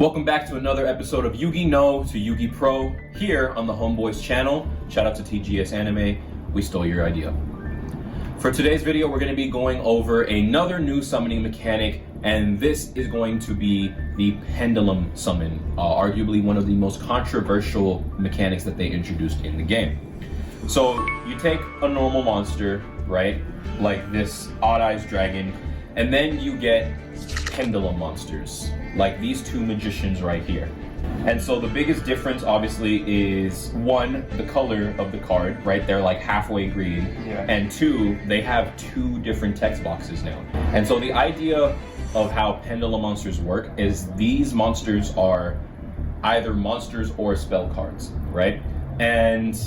Welcome back to another episode of YugiNo to YugiPro here on the Homeboys channel. Shout out to TGS Anime, we stole your idea. For today's video, we're going to be going over another new summoning mechanic, and this is going to be the pendulum summon, arguably one of the most controversial mechanics that they introduced in the game. So you take a normal monster, right, like this Odd Eyes Dragon, and then you get pendulum monsters, like these two magicians right here. And so the biggest difference obviously is one, the color of the card, right? They're like halfway green. Yeah. And two, they have two different text boxes now. And so the idea of how pendulum monsters work is these monsters are either monsters or spell cards, right? And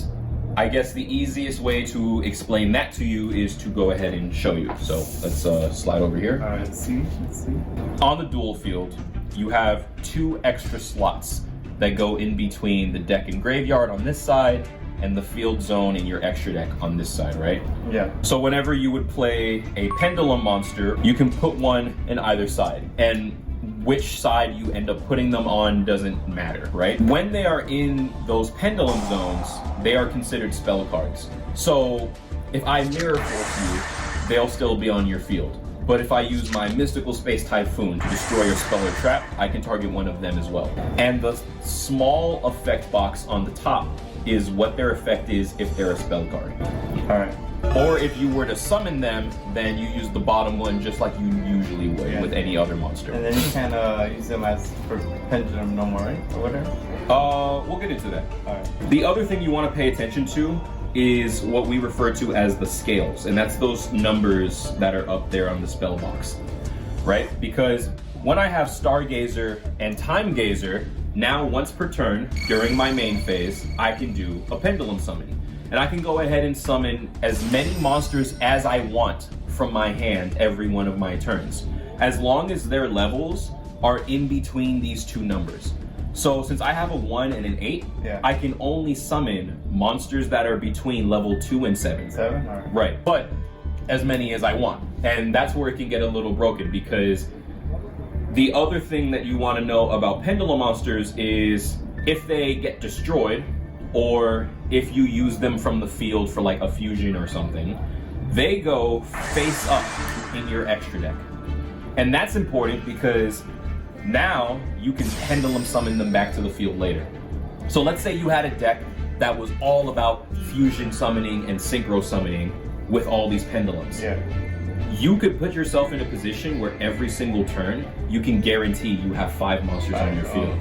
I guess the easiest way to explain that to you is to go ahead and show you. So let's slide over here. All right, let's see. On the duel field, you have two extra slots that go in between the deck and graveyard on this side and the field zone in your extra deck on this side, right? Yeah. So whenever you would play a pendulum monster, you can put one in either side. And which side you end up putting them on doesn't matter, right? When they are in those pendulum zones, they are considered spell cards. So if I mirror force you, they'll still be on your field. But if I use my Mystical Space Typhoon to destroy your spell or trap, I can target one of them as well. And the small effect box on the top is what their effect is if they're a spell card. All right. Or if you were to summon them, then you use the bottom one just like you usually would with any other monster. And then you can use them as for pendulum no more, right? Or whatever? We'll get into that. All right. The other thing you want to pay attention to is what we refer to as the scales, and that's those numbers that are up there on the spell box, right? Because when I have Stargazer and Time Gazer, now once per turn during my main phase, I can do a pendulum summon. And I can go ahead and summon as many monsters as I want from my hand every one of my turns, as long as their levels are in between these two numbers. So since I have a 1 and an 8, I can only summon monsters that are between level 2 and 7. 7? All right. Right, but as many as I want. And that's where it can get a little broken, because the other thing that you want to know about pendulum monsters is if they get destroyed, or if you use them from the field for like a fusion or something, they go face up in your extra deck. And that's important because now you can pendulum summon them back to the field later. So let's say you had a deck that was all about fusion summoning and synchro summoning with all these pendulums. Yeah. You could put yourself in a position where every single turn you can guarantee you have 5 monsters on your field.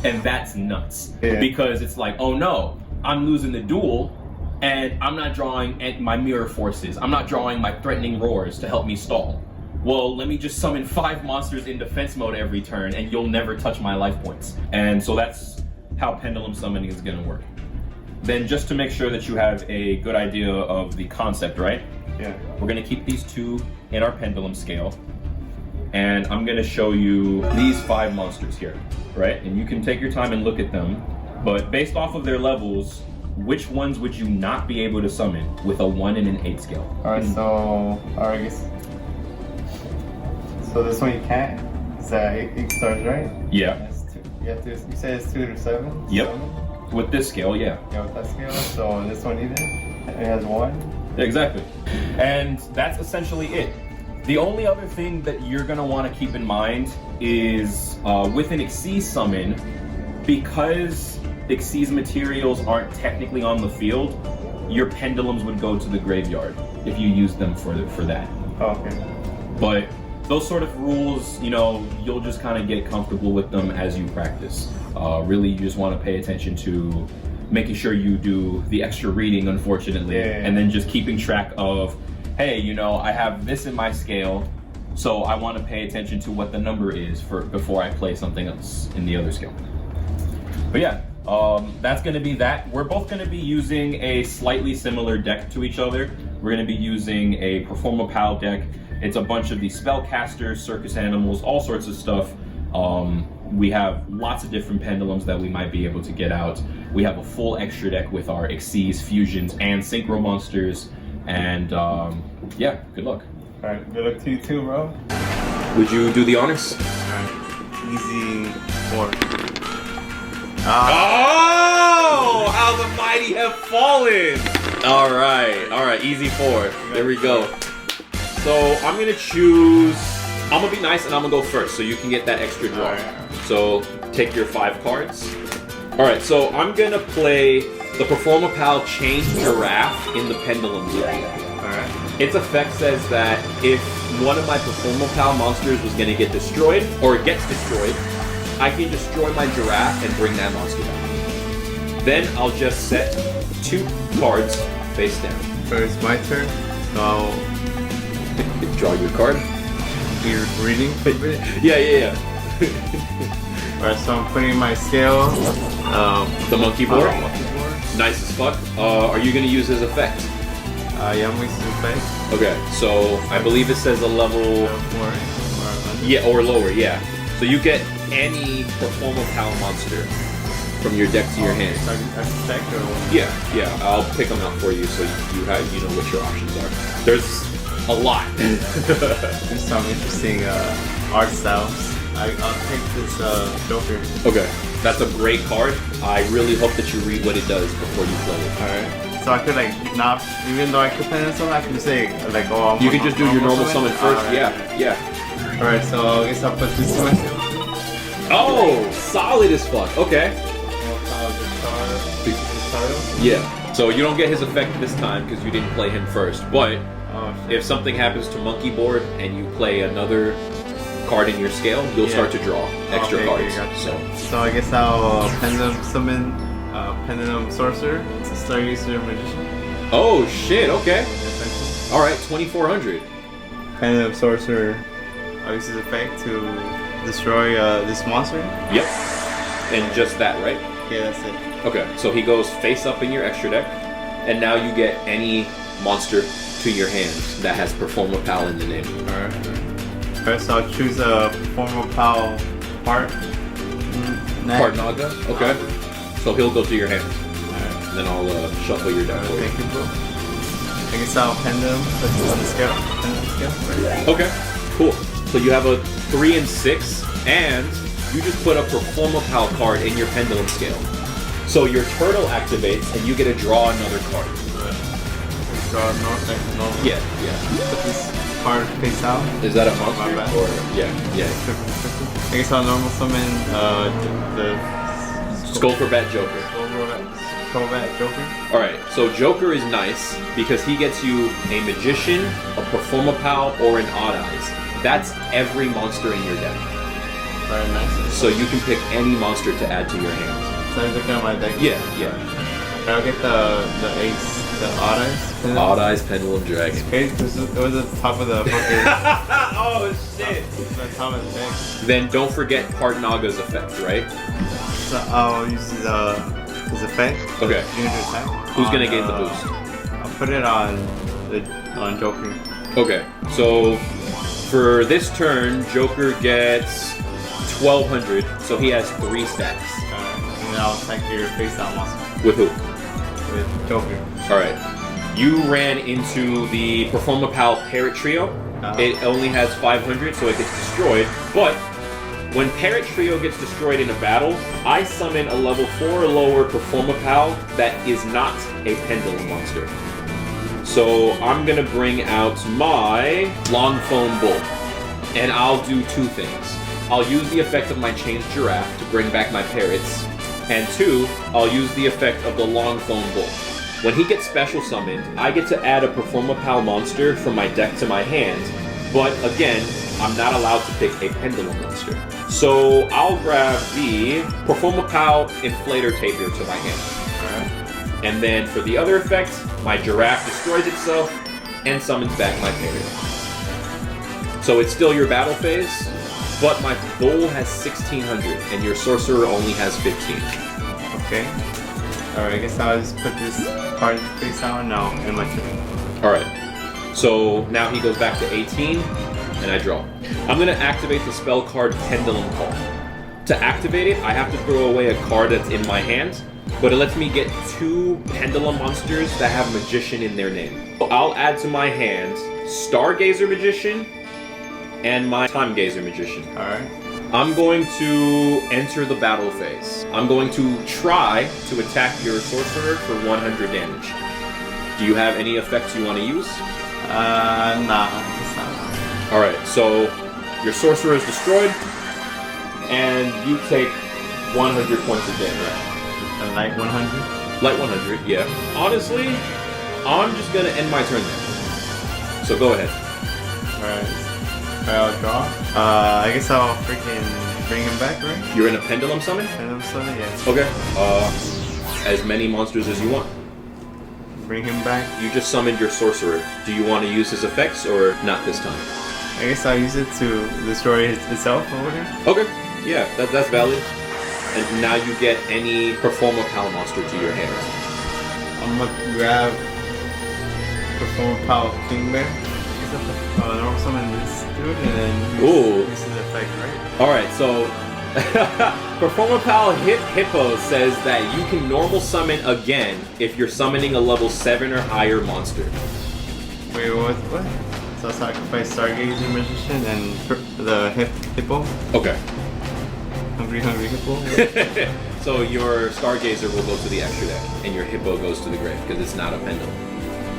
And that's nuts. Yeah. Because it's like, oh no, I'm losing the duel and I'm not drawing my mirror forces. I'm not drawing my threatening roars to help me stall. Well, let me just summon 5 monsters in defense mode every turn and you'll never touch my life points. And so that's how pendulum summoning is gonna work. Then just to make sure that you have a good idea of the concept, right? Yeah. We're gonna keep these 2 in our pendulum scale, and I'm gonna show you these 5 monsters here, right? And you can take your time and look at them, but based off of their levels, which ones would you not be able to summon with a 1 and an 8 scale? All right, I guess. So this one you can't. It's 8 stars, right? Yeah. You said it's 2 to 7? Yep. 7? With this scale, yeah. Yeah, with that scale. So this one either? It has 1? Exactly. And that's essentially it. The only other thing that you're going to want to keep in mind is with an Xyz summon, because Xyz materials aren't technically on the field, your pendulums would go to the graveyard if you use them for that. Oh, okay. But those sort of rules, you know, you'll just kind of get comfortable with them as you practice. Really, you just want to pay attention to making sure you do the extra reading, unfortunately, and then just keeping track of, hey, you know, I have this in my scale, so I want to pay attention to what the number is before I play something else in the other scale. But yeah, that's going to be that. We're both going to be using a slightly similar deck to each other. We're going to be using a Performa Pal deck. It's a bunch of these spellcasters, circus animals, all sorts of stuff. We have lots of different pendulums that we might be able to get out. We have a full extra deck with our Xyz, fusions, and synchro monsters. And yeah, good luck. All right, good luck to you too, bro. Would you do the honors? All right. easy 4. Oh, how the mighty have fallen. All right, easy 4. There we go. So I'm gonna choose, I'm gonna be nice and I'm gonna go first so you can get that extra draw. Alright. So take your 5 cards. All right, so I'm gonna play the Performapal Chained Giraffe in the Pendulum Loop. Alright. Its effect says that if one of my Performapal monsters was gonna get destroyed, or gets destroyed, I can destroy my giraffe and bring that monster back. Then I'll just set 2 cards face down. So it's my turn. So I'll Draw your card. be reading for a bit. Yeah. Alright, so I'm putting my scale. The monkey board. Monkey board. Nice as fuck. Are you gonna use his effect? Yeah, I'm going to play. Okay, so I believe it says a level. 4. Yeah, or lower, yeah. So you get any Performapal monster from your deck to your hand. So I can check or what? Yeah, I'll pick them out for you so you know what your options are. There's a lot. There's some interesting art styles. I'll take this Joker. Okay, that's a great card. I really hope that you read what it does before you play it. Alright. So I could like not, even though I could play this one, I can just say like, oh, You can just do your normal summon first. Yeah. Alright, so I guess I'll put this to myself. Oh, solid as fuck. Okay. Yeah. So you don't get his effect this time because you didn't play him first. But if something happens to monkey board and you play another card in your scale, you'll start to draw extra cards. So I guess I'll Pendulum Summon Pendulum Sorcerer, Stargazer Magician. Oh shit, okay. Alright, 2400. Pendulum Sorcerer, I'll use his effect to destroy this monster. Yep. And just that, right? Yeah, that's it. Okay, so he goes face up in your extra deck, and now you get any monster to your hand that has Performapal in the name. Alright, so I'll choose a Performapal part. Part Naga? Okay. So he'll go to your hand. Alright. Then I'll shuffle your deck for you. Thank you, bro. I guess I'll Pendulum, put this on the scale. Pendulum scale. Okay, cool. So you have a 3 and 6, and you just put a Performapal card in your Pendulum scale. So your turtle activates, and you get to draw another card. Draw normal. Yeah. Put this card face out. Is that a monster? My bad. Or, yeah. I guess I'll normal summon the Skull for Bat Joker. Bat Joker. Alright, so Joker is nice because he gets you a Magician, a Performapal, or an Odd Eyes. That's every monster in your deck. Very nice. So you can pick any monster to add to your hand. So I'm looking at my deck. Yeah. I'll get the ace, the Odd Eyes. Odd Eyes Pendulum Dragon. Okay, it was at the top of the fucking. Oh shit! It's at the top of the deck. Then don't forget Part Naga's effect, right? So I'll use his effect. Okay. Unit attack. Who's gonna gain the boost? I'll put it on Joker. Okay, so for this turn, Joker gets 1200, so he has 3 stacks. And then I'll attack your face down monster. With who? With Joker. Alright. You ran into the Performapal Parrot Trio. It only has 500, so it gets destroyed. But when Parrot Trio gets destroyed in a battle, I summon a level 4 or lower Performapal that is not a Pendulum monster. So I'm gonna bring out my Long Foam Bull, and I'll do 2 things. I'll use the effect of my Chained Giraffe to bring back my parrots, and 2, I'll use the effect of the Long Foam Bull. When he gets special summoned, I get to add a Performapal monster from my deck to my hand, but again, I'm not allowed to pick a Pendulum monster. So I'll grab the Performapal Inflator Tapir to my hand. And then for the other effect, my Giraffe destroys itself and summons back my parrot. So it's still your battle phase, but my Bull has 1600 and your Sorcerer only has 15. Okay. Alright, I guess I'll just put this card face down now in my turn. Alright. So now he goes back to 18, and I draw. I'm going to activate the spell card Pendulum Call. To activate it, I have to throw away a card that's in my hand, but it lets me get 2 Pendulum monsters that have Magician in their name. So I'll add to my hand Stargazer Magician and my Time Gazer Magician. Alright. I'm going to enter the battle phase. I'm going to try to attack your sorcerer for 100 damage. Do you have any effects you want to use? Nah, it's not. Alright, so your sorcerer is destroyed, and you take 100 points of damage. A light 100? Light 100, yeah. Honestly, I'm just gonna end my turn there. So go ahead. Alright. I'll draw. I guess I'll freaking bring him back, right? You're in a pendulum summon? Pendulum summon, yeah. Okay. As many monsters as you want. Bring him back. You just summoned your sorcerer. Do you want to use his effects or not this time? I guess I'll use it to destroy itself over here. Okay. Yeah, that's valid. And now you get any Perform a Pal monster to your hand. I'm gonna grab Perform Power King Bear. Normal summon this dude and then use the effect, right? Alright, so Perform a Pal Hippo says that you can normal summon again if you're summoning a level 7 or higher monster. Wait, what? So I sacrifice Stargazer Magician and the Hippo? Okay. Hungry Hippo? So your Stargazer will go to the extra deck and your Hippo goes to the grave because it's not a pendulum.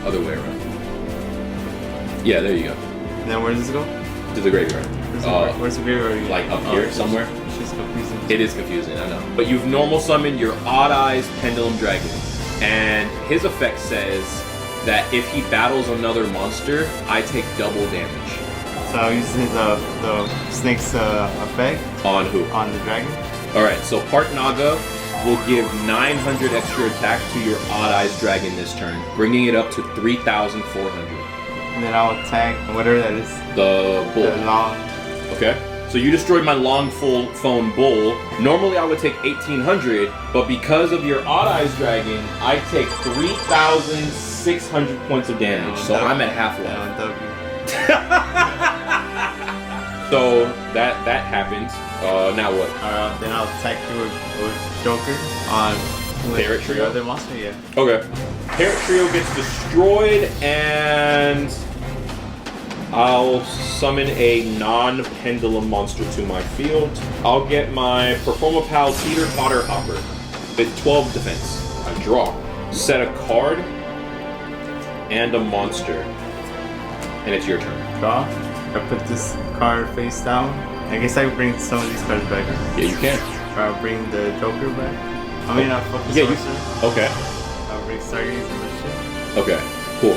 Other way around. Yeah, there you go. Now where does this go? To the graveyard. Where's the graveyard? Like up here somewhere? It's just confusing. It is confusing, I know. But you've normal summoned your Odd Eyes Pendulum Dragon. And his effect says that if he battles another monster, I take double damage. So I'll use his, the snake's effect? On who? On the dragon. Alright, so Part Naga will give 900 extra attack to your Odd Eyes Dragon this turn, bringing it up to 3,400. And then I'll attack whatever that is. The bull. The long. Okay. So you destroyed my long phone bull. Normally I would take 1,800, but because of your Odd Eyes Dragon, I take 3,600 points of damage. So I'm at half life. So that happened. Now what? Then I'll attack you with Joker on Parrot Trio? the other monster, yeah. Okay. Parrot Trio gets destroyed, and I'll summon a non-pendulum monster to my field. I'll get my Perform a Pal Teeter-Totter Hopper with 12 defense. I draw. Set a card and a monster. And it's your turn. Draw. I put this card face down. I guess I bring some of these cards back. Yeah, you can. Or I'll bring the Joker back. I mean, I'll fuck the Sorcerer. Okay. I'll bring Stargazer and shit. Okay, cool.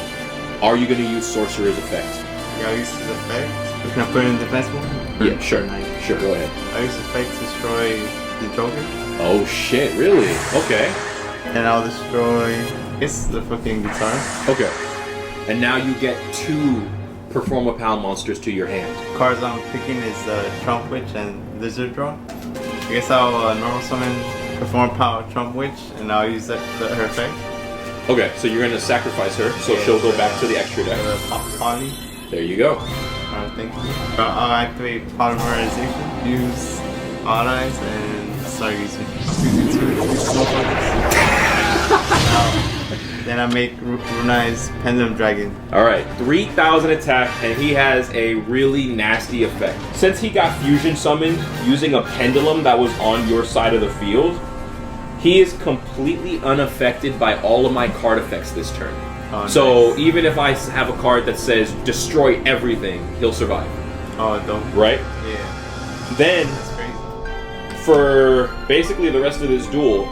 Are you going to use Sorcerer's effect? Yeah, I'll use his effect. Can I put it in defense mode? Yeah, sure. Sure, go ahead. I'll use effect to destroy the Joker. Oh shit, really? Okay. And I'll destroy, I guess, the fucking guitar. Okay. And now you get 2 Perform a Pal monsters to your hand. Cards I'm picking is Trump Witch and Lizard Draw. I guess I'll normal summon Perform Power Trump Witch and I'll use her effect. Okay, so you're going to sacrifice her, so she'll go back to the extra deck. Poly. There you go. Thank you. I'll activate Polymerization, use Odd Eyes, and Stargazer. Then I make Runai's Pendulum Dragon. Alright, 3,000 attack, and he has a really nasty effect. Since he got fusion summoned using a pendulum that was on your side of the field, he is completely unaffected by all of my card effects this turn. Oh, so nice. even if I have a card that says destroy everything, he'll survive. Oh, dope. Right? Yeah. Then, That's crazy. for basically the rest of this duel,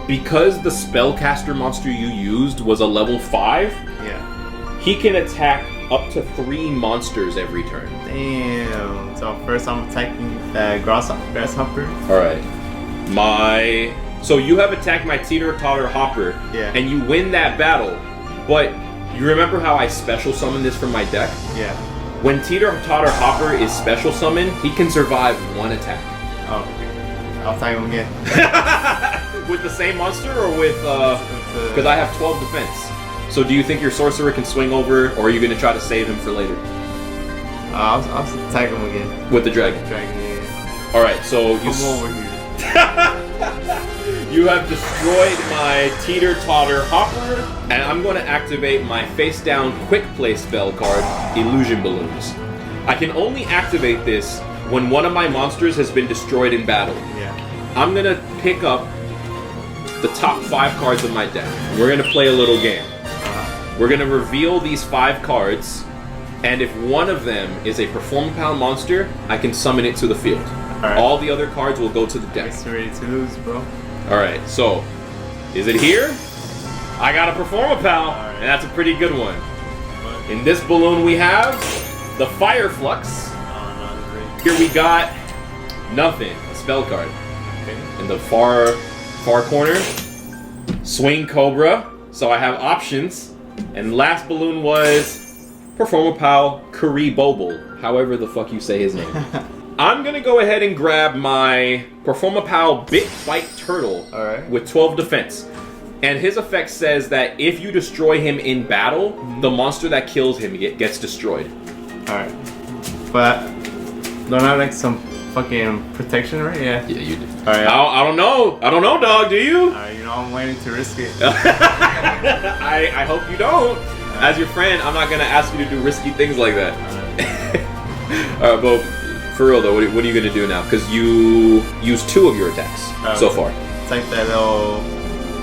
because the spellcaster monster you used was a level 5, Yeah. he can attack up to 3 monsters every turn. Damn. So first I'm attacking Grasshopper. Alright. So you have attacked my Teeter-Totter Hopper, Yeah. and you win that battle, but you remember how I special summoned this from my deck? Yeah. When Teeter-Totter Hopper is special summoned, he can survive 1 attack. Oh. I'll attack him again. With the same monster, or with, because I have 12 defense. So do you think your sorcerer can swing over, or are you going to try to save him for later? I'll attack him again. With the dragon? Yeah. Alright, so you... Come over here. You have destroyed my Teeter-Totter Hopper, and I'm going to activate my face-down quick play spell card, Illusion Balloons. I can only activate this when one of my monsters has been destroyed in battle, I'm gonna pick up the top 5 cards of my deck. We're gonna play a little game. We're gonna reveal these 5 cards, and if one of them is a Performapal monster, I can summon it to the field. All the other cards will go to the deck. It's ready to lose, bro. Alright, so, is it here? I got a Performapal, and that's a pretty good one. In this balloon we have the Fire Flux. Here we got nothing, a spell card. In the far corner, Swing Cobra. So I have options. And last balloon was Performapal Kuriboble, however the fuck you say his name. I'm gonna go ahead and grab my Performapal Bit Bite Turtle with 12 defense. And his effect says that if you destroy him in battle, the monster that kills him gets destroyed. Alright. But don't I have like some fucking protection, right? Yeah. Yeah, you do. Alright. I don't know. I don't know, dog. Do you? You know, I'm waiting to risk it. I hope you don't. As your friend, I'm not gonna ask you to do risky things like that. Alright, but for real though, what are you gonna do now? Because you used 2 of your attacks so far. It's like that little...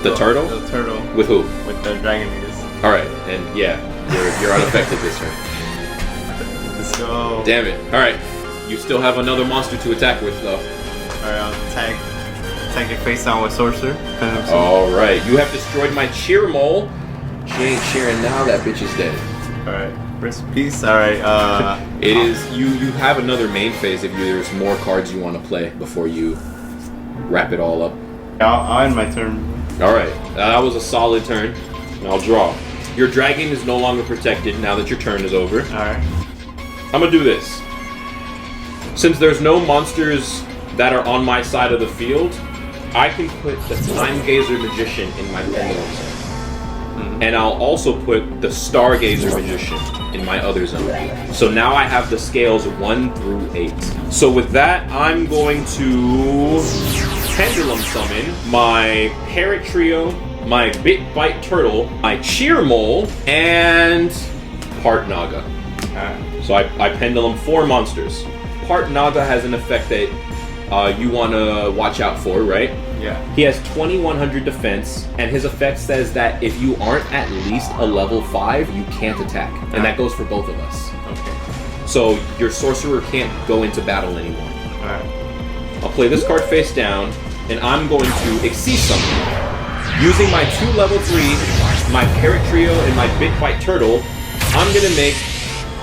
The turtle? The turtle. With who? With the dragon niggas. Alright, and yeah, you're unaffected this turn. Let's go. Damn it. Alright, you still have another monster to attack with though. Alright, I'll attack it face down with Sorcerer. Alright, you have destroyed my Cheer Mole. She ain't cheering now, that bitch is dead. Alright, rest in peace. Alright, it is, you have another main phase if there's more cards you want to play before you wrap it all up. I'll end my turn. Alright, that was a solid turn. And I'll draw. Your dragon is no longer protected now that your turn is over. Alright. I'm gonna do this. Since there's no monsters that are on my side of the field, I can put the Time Gazer Magician in my pendulum zone. And I'll also put the Stargazer Magician in my other zone. So now I have the scales 1 through 8. So with that, I'm going to Pendulum Summon my Parrot Trio, my Bit Bite Turtle, my Cheer Mole, and Part Naga. So I Pendulum 4 monsters. Part Naga has an effect that you want to watch out for, right? Yeah. He has 2100 defense, and his effect says that if you aren't at least a level 5, you can't attack. And that goes for both of us. Okay. So your sorcerer can't go into battle anymore. Alright. I'll play this card face down, and I'm going to Exceed Summon. Using my 2 level 3, my Parrot Trio, and my Bit Bite Turtle, I'm going to make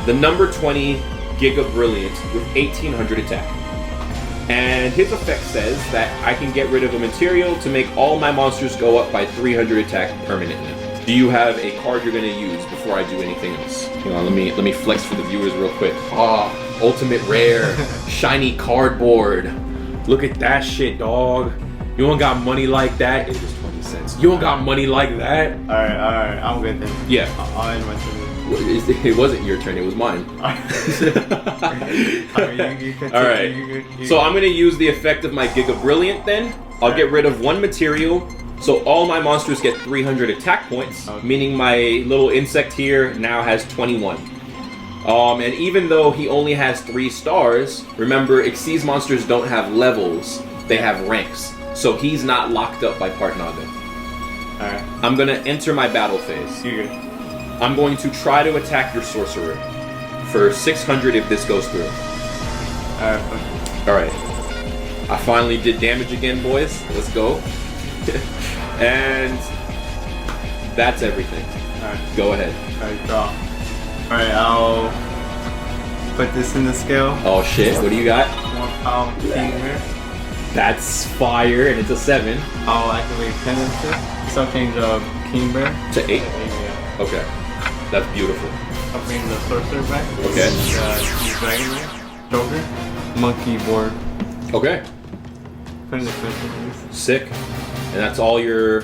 the number 20 Giga Brilliant with 1800 attack. And his effect says that I can get rid of a material to make all my monsters go up by 300 attack permanently. Do you have a card you're going to use before I do anything else? Hang on, let me flex for the viewers real quick. Ultimate Rare, Shiny Cardboard. Look at that shit, dog. You don't got money like that? It was 20 cents. You don't got money like that? Alright, I'm good then. Yeah. I'll end my turn. It wasn't your turn, it was mine. Alright, so I'm going to use the effect of my Giga Brilliant then. I'll get rid of 1 material, so all my monsters get 300 attack points, meaning my little insect here now has 21. And even though he only has 3 stars, remember, Xyz monsters don't have levels, they have ranks. So he's not locked up by Part Naga. Alright. I'm going to enter my battle phase. You're good. I'm going to try to attack your sorcerer for 600 if this goes through. Alright. I finally did damage again, boys. Let's go. And that's everything. Alright. Go ahead. Alright, draw. Alright, I'll put this in the scale. Oh shit, what do you got? 1 pound Kingmare. That's fire, and it's a 7. I'll activate Penance. So I'll change Kingmare to 8? Yeah. Okay. That's beautiful. I'll bring the sorcerer back. Okay. Dragon Knight, Joker, Monkey Board. Okay. Put in the crystal, please. Sick. And that's all your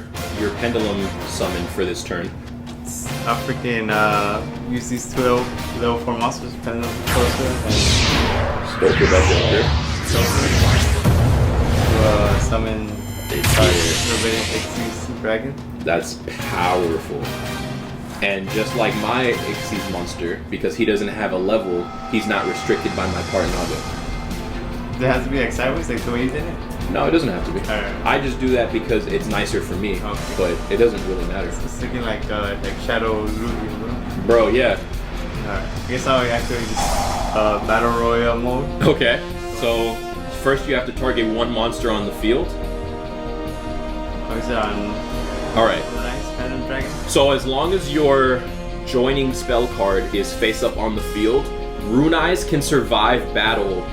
pendulum summon for this turn. I'll freaking use these 2 level 4 monsters, Pendulum, Sorcerer, and Stoker by Joker. To summon Forbidden Xyz Dragon. That's powerful. And just like my Xyz monster, because he doesn't have a level, he's not restricted by my Part Naga. it has to be like sideways, like the way you did it? No, it doesn't have to be. Alright. I just do that because it's nicer for me, Okay. but it doesn't really matter. It's looking like Shadow Ruby, Bro, yeah. Alright. I guess I'll actually just Battle Royale mode. Okay, so first you have to target one monster on the field. Oh, is it on Alright, Nice Phantom Dragon? so as long as your joining spell card is face up on the field, Rune Eyes can survive battle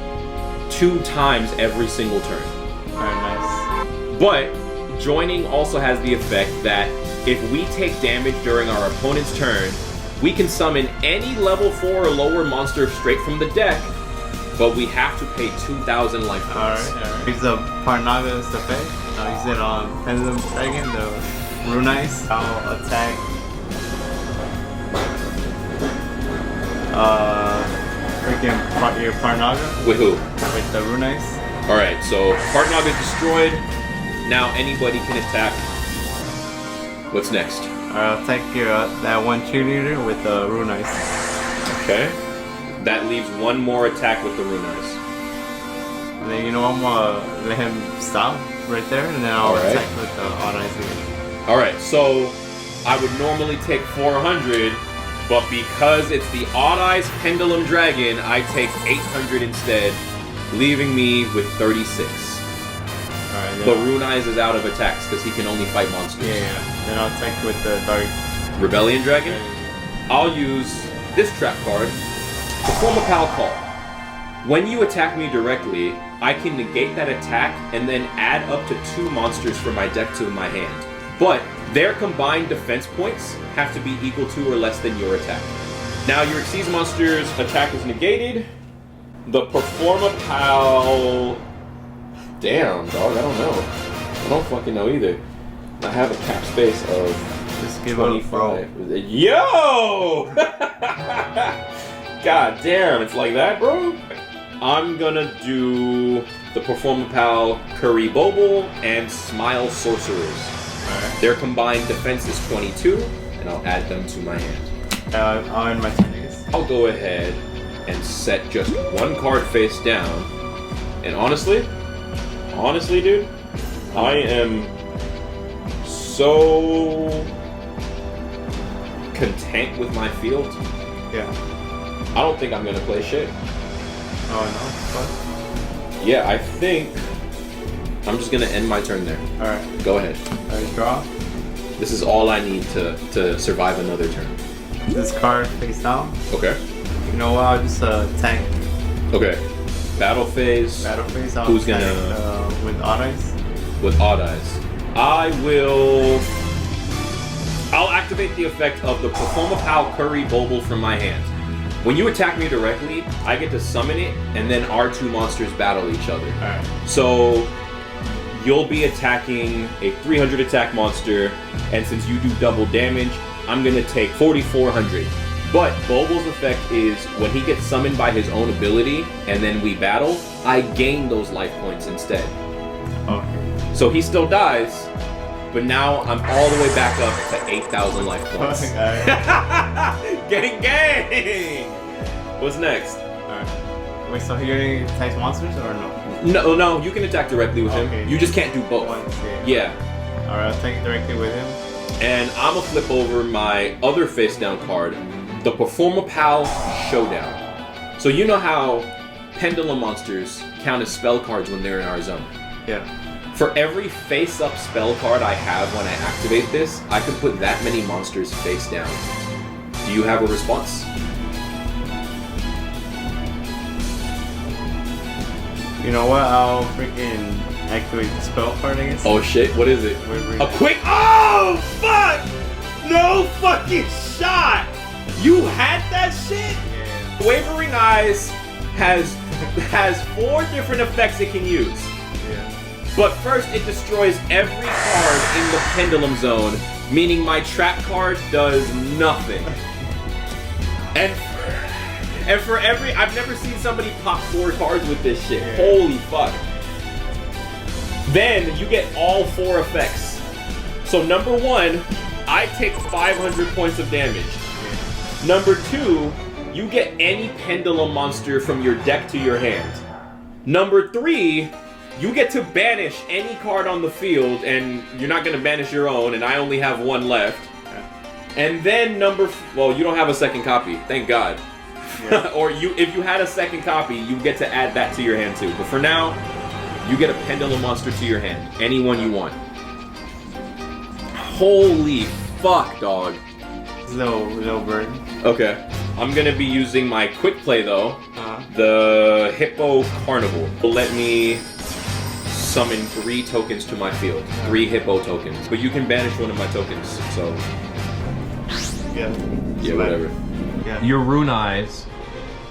2 times every single turn. Alright, nice. But joining also has the effect that if we take damage during our opponent's turn, we can summon any level 4 or lower monster straight from the deck, but we have to pay 2,000 life points. Alright. Use the Parnaga's effect. I'll use it on Pendulum Dragon, the Rune Ice. I'll attack freaking your Parnaga With who? with the Rune Ice. Alright, so Partnog is destroyed. Now anybody can attack. What's next? I'll attack your that one cheerleader with the Rune Ice. Okay. That leaves one more attack with the Rune Eyes. And then you know I'm gonna let him stop right there, and then I'll Alright. attack with the Odd Ice again. Alright, so I would normally take 400, but because it's the Odd Eyes Pendulum Dragon, I take 800 instead, leaving me with 36. Alright, But Rune Eyes is out of attacks because he can only fight monsters. yeah. Then I'll attack with the Dark Rebellion Dragon? I'll use this trap card, Perform a Pal Call. When you attack me directly, I can negate that attack and then add up to 2 monsters from my deck to my hand. But their combined defense points have to be equal to or less than your attack. Now your Xyz monster's attack is negated. The Perform a Pal... Damn, dog, I don't know. I don't fucking know either. I have a cap space of Just give up, bro. 25. Yo! God damn, it's like that, bro? I'm gonna do the Perform a Pal Curry Boble and Smile Sorcerers. Alright. Their combined defense is 22, and I'll add them to my hand. I'll end my turn, I guess. I'll go ahead and set just one card face down. And honestly, dude, I am so content with my field. Yeah. I don't think I'm gonna play shit. Oh no. Yeah, I think I'm just gonna end my turn there. Alright. Go ahead. Alright, draw. This is all I need to survive another turn. This card face down. Okay. You know what? I'll just attack Okay. Battle phase battle face. I'll Who's attack, gonna- with Odd Ice. with Odd Eyes. I'll activate the effect of the Perform a Pal Curry Boble from my hand. When you attack me directly, I get to summon it, and then our 2 monsters battle each other. Alright. So you'll be attacking a 300 attack monster, and since you do double damage, I'm gonna take 4,400. But Boble's effect is when he gets summoned by his own ability, and then we battle, I gain those life points instead. Okay. So he still dies, but now I'm all the way back up to 8,000 life points. Alright. Gang! What's next? Alright. Wait, so he already attacks monsters or no? No, you can attack directly with Okay. him. You just can't do both. Once, Yeah. Alright, I'll attack directly with him. And I'm gonna flip over my other face down card, the Perform a Pal Showdown. So you know how pendulum monsters count as spell cards when they're in our zone. Yeah. For every face up spell card I have when I activate this, I can put that many monsters face down. Do you have a response? You know what? I'll freaking activate the spell card, I guess. Oh shit, what is it? Wavering. A quick. Oh fuck! No fucking shot! You had that shit? Yeah. Wavering Eyes has 4 different effects it can use. Yeah. But first, it destroys every card in the Pendulum Zone, meaning my trap card does nothing. And for every, I've never seen somebody pop 4 cards with this shit. Yeah. Holy fuck. Then you get all 4 effects. So number 1, I take 500 points of damage. Number 2, you get any pendulum monster from your deck to your hand. Number 3, you get to banish any card on the field, and you're not going to banish your own, and I only have 1 left. And then well, you don't have a second copy, thank God. Yeah. Or if you had a second copy, you get to add that to your hand too. But for now, you get a Pendulum monster to your hand, any one you want. Holy fuck, dog. No burden. Okay. I'm gonna be using my quick play though. The Hippo Carnival will let me summon 3 tokens to my field. 3 Hippo tokens. But you can banish one of my tokens, so. Yeah. Yeah, whatever. Yeah. Your Rune Eyes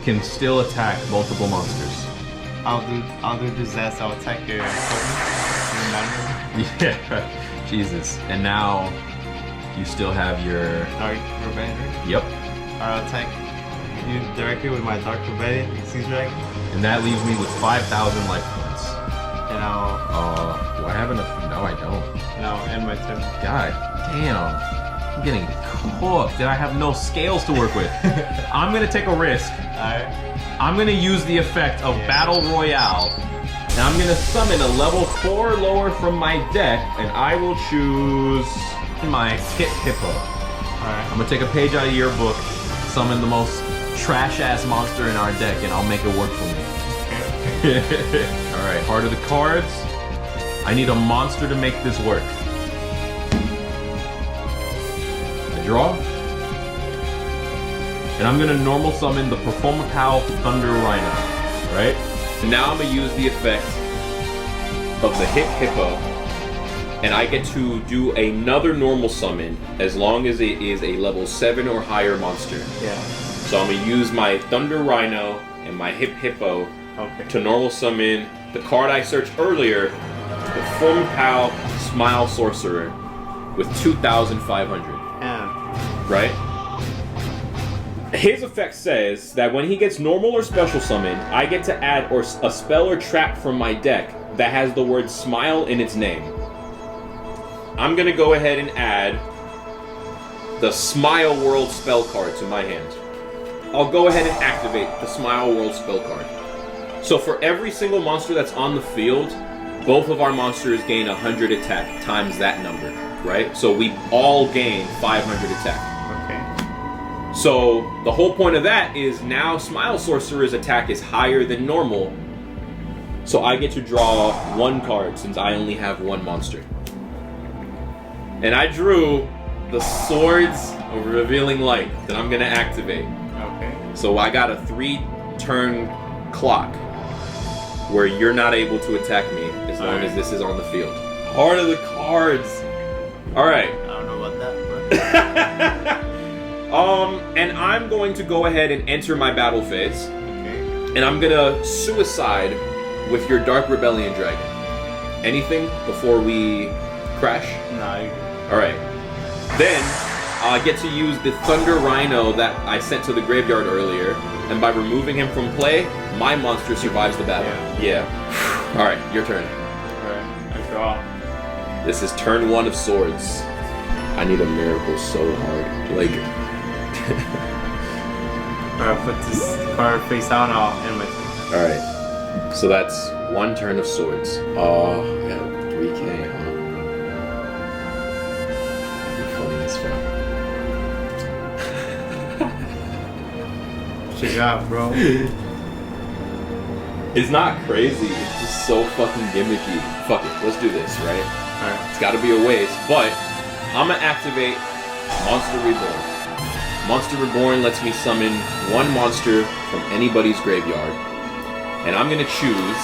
can still attack multiple monsters. I'll do disaster. I'll attack your token. Yeah. Jesus. And now you still have your Dark Rebellion. Yep. I'll attack you directly with my Dark Rebellion, Sea Dragon. And that leaves me with 5,000 life points. And I'll Do I have enough? No, I don't. and I'll end my turn. God damn. I'm getting cooked and I have no scales to work with. I'm gonna take a risk. Alright. I'm gonna use the effect of Battle Royale. And I'm gonna summon a level 4 lower from my deck, and I will choose my Hippo. Alright. I'm gonna take a page out of your book, summon the most trash-ass monster in our deck, and I'll make it work for me. Okay. Alright, heart of the cards. I need a monster to make this work. I draw. And I'm gonna normal summon the Performapal Thunder Rhino, right? Now I'm gonna use the effect of the Hippo, and I get to do another normal summon as long as it is a level 7 or higher monster. Yeah. So I'm gonna use my Thunder Rhino and my Hippo to normal summon the card I searched earlier, the Performapal Smile Sorcerer, with 2,500. Yeah. Right? His effect says that when he gets normal or special summon, I get to add a spell or trap from my deck that has the word smile in its name. I'm gonna go ahead and add the Smile World spell card to my hand. I'll go ahead and activate the Smile World spell card. So for every single monster that's on the field, both of our monsters gain 100 attack times that number, right? So we all gain 500 attack. So the whole point of that is now Smile Sorcerer's attack is higher than normal. So I get to draw 1 card since I only have 1 monster. And I drew the Swords of Revealing Light that I'm gonna activate. Okay. So I got a 3-turn clock where you're not able to attack me as long as this is on the field. Heart of the cards. Alright. I don't know about that, but and I'm going to go ahead and enter my battle phase. okay. And I'm gonna suicide with your Dark Rebellion Dragon. Anything before we crash? No. Alright. Then, I get to use the Thunder Rhino that I sent to the graveyard earlier, and by removing him from play, my monster survives the battle. Yeah. Alright, your turn. Alright, I draw. This is turn 1 of Swords. I need a miracle so hard. Like... Alright, put this card face out and I'll end my turn. Alright. So that's 1 turn of Swords. Oh, I got 3k, huh? That'd be funny as fuck. Check it out, bro. It's not crazy, it's just so fucking gimmicky. Fuck it, let's do this, right? Alright. It's gotta be a waste, but I'm gonna activate Monster Reborn. Monster Reborn lets me summon 1 monster from anybody's graveyard. And I'm gonna choose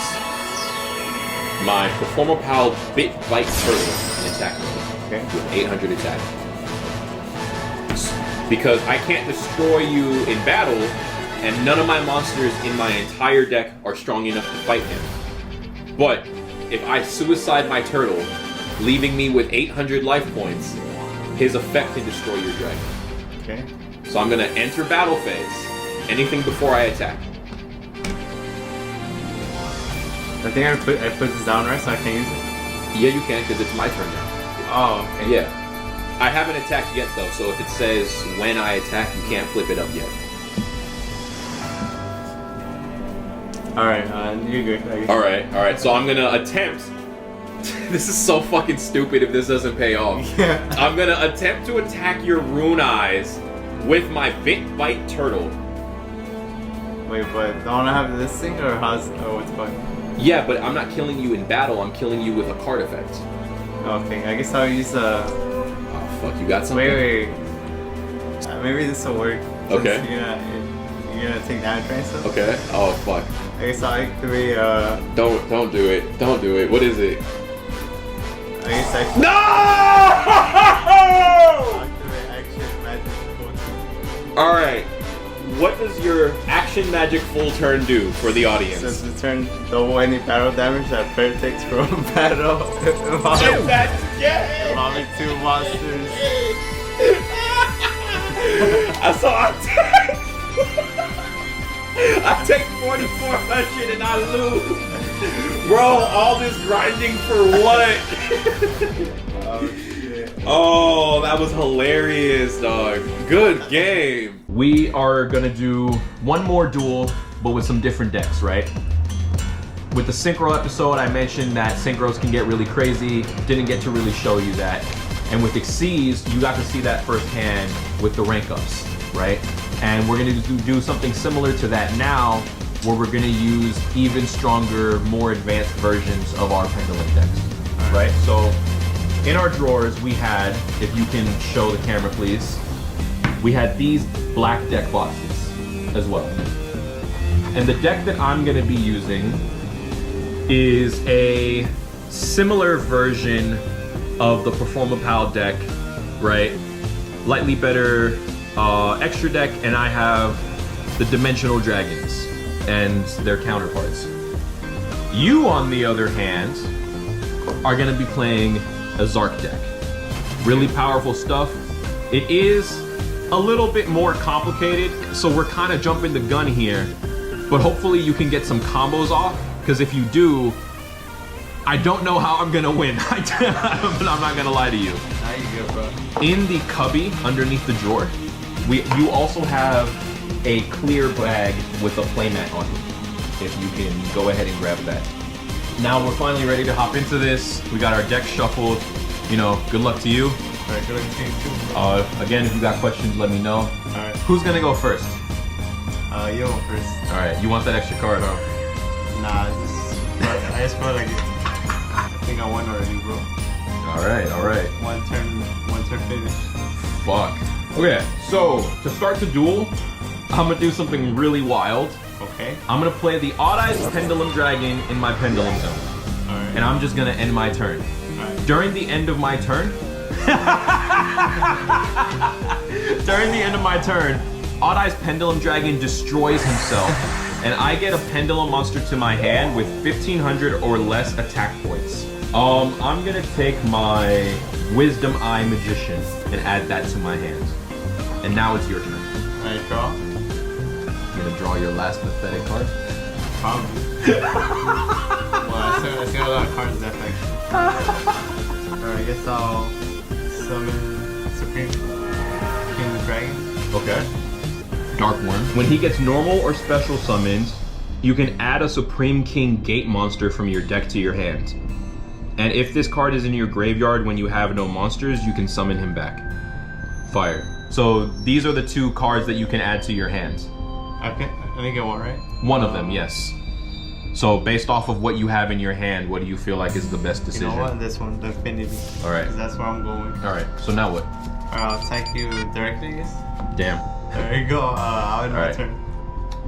my Performapal Bite Turtle in attack mode. Okay. With 800 attack. Because I can't destroy you in battle, and none of my monsters in my entire deck are strong enough to fight him. But if I suicide my turtle, leaving me with 800 life points, his effect can destroy your dragon. Okay. So I'm gonna enter battle phase. Anything before I attack. I think I put this down right so I can use it? Yeah, you can, because it's my turn now. Oh, okay. Yeah. I haven't attacked yet, though, so if it says when I attack, you can't flip it up yet. Alright, you're good. I guess. Alright, so I'm gonna attempt. This is so fucking stupid if this doesn't pay off. Yeah. I'm gonna attempt to attack your rune eyes with my Bit Bite Turtle. Wait, but don't I have this thing or how's what's fun? Yeah, but I'm not killing you in battle, I'm killing you with a card effect. Okay, I guess I'll use Oh fuck, you got something? Wait. Maybe this will work. Okay. You're gonna take damage, right? So? Okay. Oh fuck. I guess I'll activate Don't do it. Don't do it. What is it? I guess I No! activate action magic full turn. Alright. What does your action magic full turn do for the audience? Since the turn double any battle damage that player takes from battle involving 2 monsters. I take 4,400 and I lose. Bro, all this grinding for what? Oh shit. Oh, that was hilarious, dog. Good game. We are gonna do one more duel, but with some different decks, right? With the Synchro episode, I mentioned that Synchros can get really crazy. Didn't get to really show you that. And with Xyz, you got to see that firsthand with the rank ups, right? And we're gonna do something similar to that now, where we're gonna use even stronger, more advanced versions of our pendulum decks, right? So in our drawers, we had, if you can show the camera please, we had these black deck boxes as well. And the deck that I'm gonna be using is a similar version of the Performapal deck, right? Lightly better extra deck, and I have the Dimensional Dragons and their counterparts. You, on the other hand, are gonna be playing a Zark deck. Really powerful stuff. It is a little bit more complicated, so we're kind of jumping the gun here, but hopefully you can get some combos off, because if you do, I don't know how I'm gonna win. But I'm not gonna lie to you. Now you go, bro. In the cubby underneath the drawer, you also have a clear bag with a playmat on it. If you can go ahead and grab that. Now we're finally ready to hop into this. We got our deck shuffled. You know, good luck to you. Alright, good luck to you too. Again, if you got questions, let me know. Alright. Who's gonna go first? You go first. Alright, you want that extra card, huh? Nah, I just felt like I think I won already, bro. Alright. One turn finish. Fuck. Okay, so to start the duel, I'm gonna do something really wild. Okay. I'm gonna play the Odd Eyes Pendulum Dragon in my Pendulum Zone. Alright. And I'm just gonna end my turn. Alright. During the end of my turn, Odd Eyes Pendulum Dragon destroys himself, and I get a Pendulum monster to my hand with 1,500 or less attack points. I'm gonna take my Wisdom Eye Magician and add that to my hand. And now it's your turn. Alright, draw. You're gonna draw your last pathetic card? Probably. Well, I still have a lot of cards that effect. Alright, I guess I'll summon Supreme King the Dragon. Okay. Dark Worm. When he gets normal or special summoned, you can add a Supreme King Gate monster from your deck to your hand. And if this card is in your graveyard when you have no monsters, you can summon him back. Fire. So these are the 2 cards that you can add to your hand. I think get one, right? One of them, yes. So based off of what you have in your hand, what do you feel like is the best decision? You know what? This one, the Infinity. Alright. That's where I'm going. Alright, so now what? I'll attack you directly, I guess. Damn. There you go. I'll end my turn.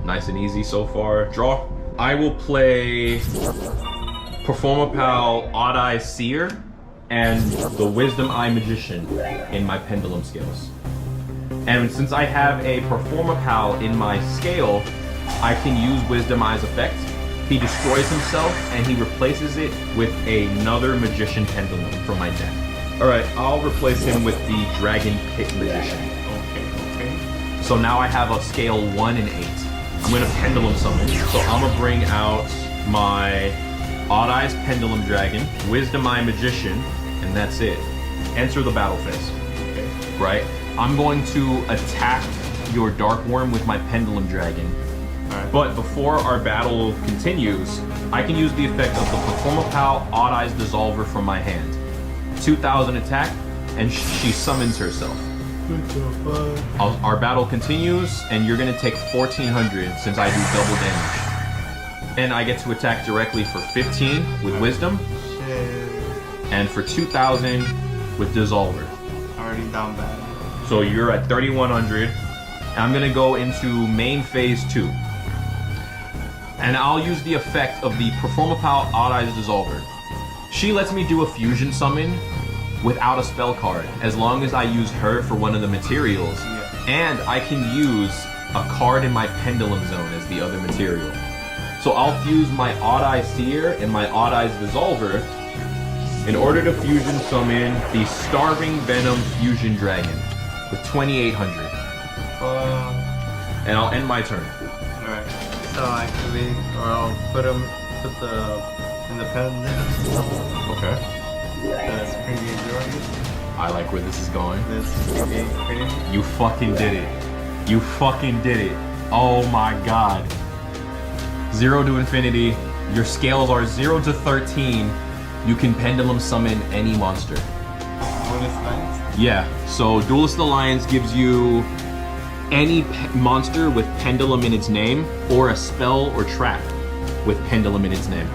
Nice and easy so far. Draw. I will play Performapal Odd Eye Seer and the Wisdom Eye Magician in my Pendulum Scales. And since I have a Performapal in my scale, I can use Wisdom Eye's effect. He destroys himself and he replaces it with another Magician Pendulum from my deck. Alright, I'll replace him with the Dragon Pit Magician. Okay. So now I have a scale 1 and 8. I'm gonna Pendulum Summon. So I'm gonna bring out my Odd Eyes Pendulum Dragon, Wisdom Eye Magician, and that's it. Enter the battle phase. Okay. Right? I'm going to attack your Dark Worm with my Pendulum Dragon. Alright. But before our battle continues, I can use the effect of the Performapal Odd Eyes Dissolver from my hand. 2,000 attack, and she summons herself. What the fuck? Our battle continues, and you're gonna take 1,400 since I do double damage. And I get to attack directly for 15 with Wisdom, Shit. and for 2,000 with Dissolver. Already down bad. So you're at 3,100. I'm gonna go into main phase 2. And I'll use the effect of the Performapal Odd Eyes Dissolver. She lets me do a fusion summon without a spell card, as long as I use her for one of the materials. Yeah. And I can use a card in my Pendulum Zone as the other material. So I'll fuse my Odd Eye Seer and my Odd Eyes Dissolver in order to fusion summon the Starving Venom Fusion Dragon with 2,800. And I'll end my turn. Alright. So activate, or I'll put the independent. Okay. The Supreme Gate Zero. I like where this is going. This Supreme Gate Crit. You fucking did it. You fucking did it. Oh my god. 0 to infinity. Your scales are 0 to 13. You can pendulum summon any monster. Bonus lines? Yeah, so Duelist Alliance gives you any monster with pendulum in its name, or a spell or trap with pendulum in its name.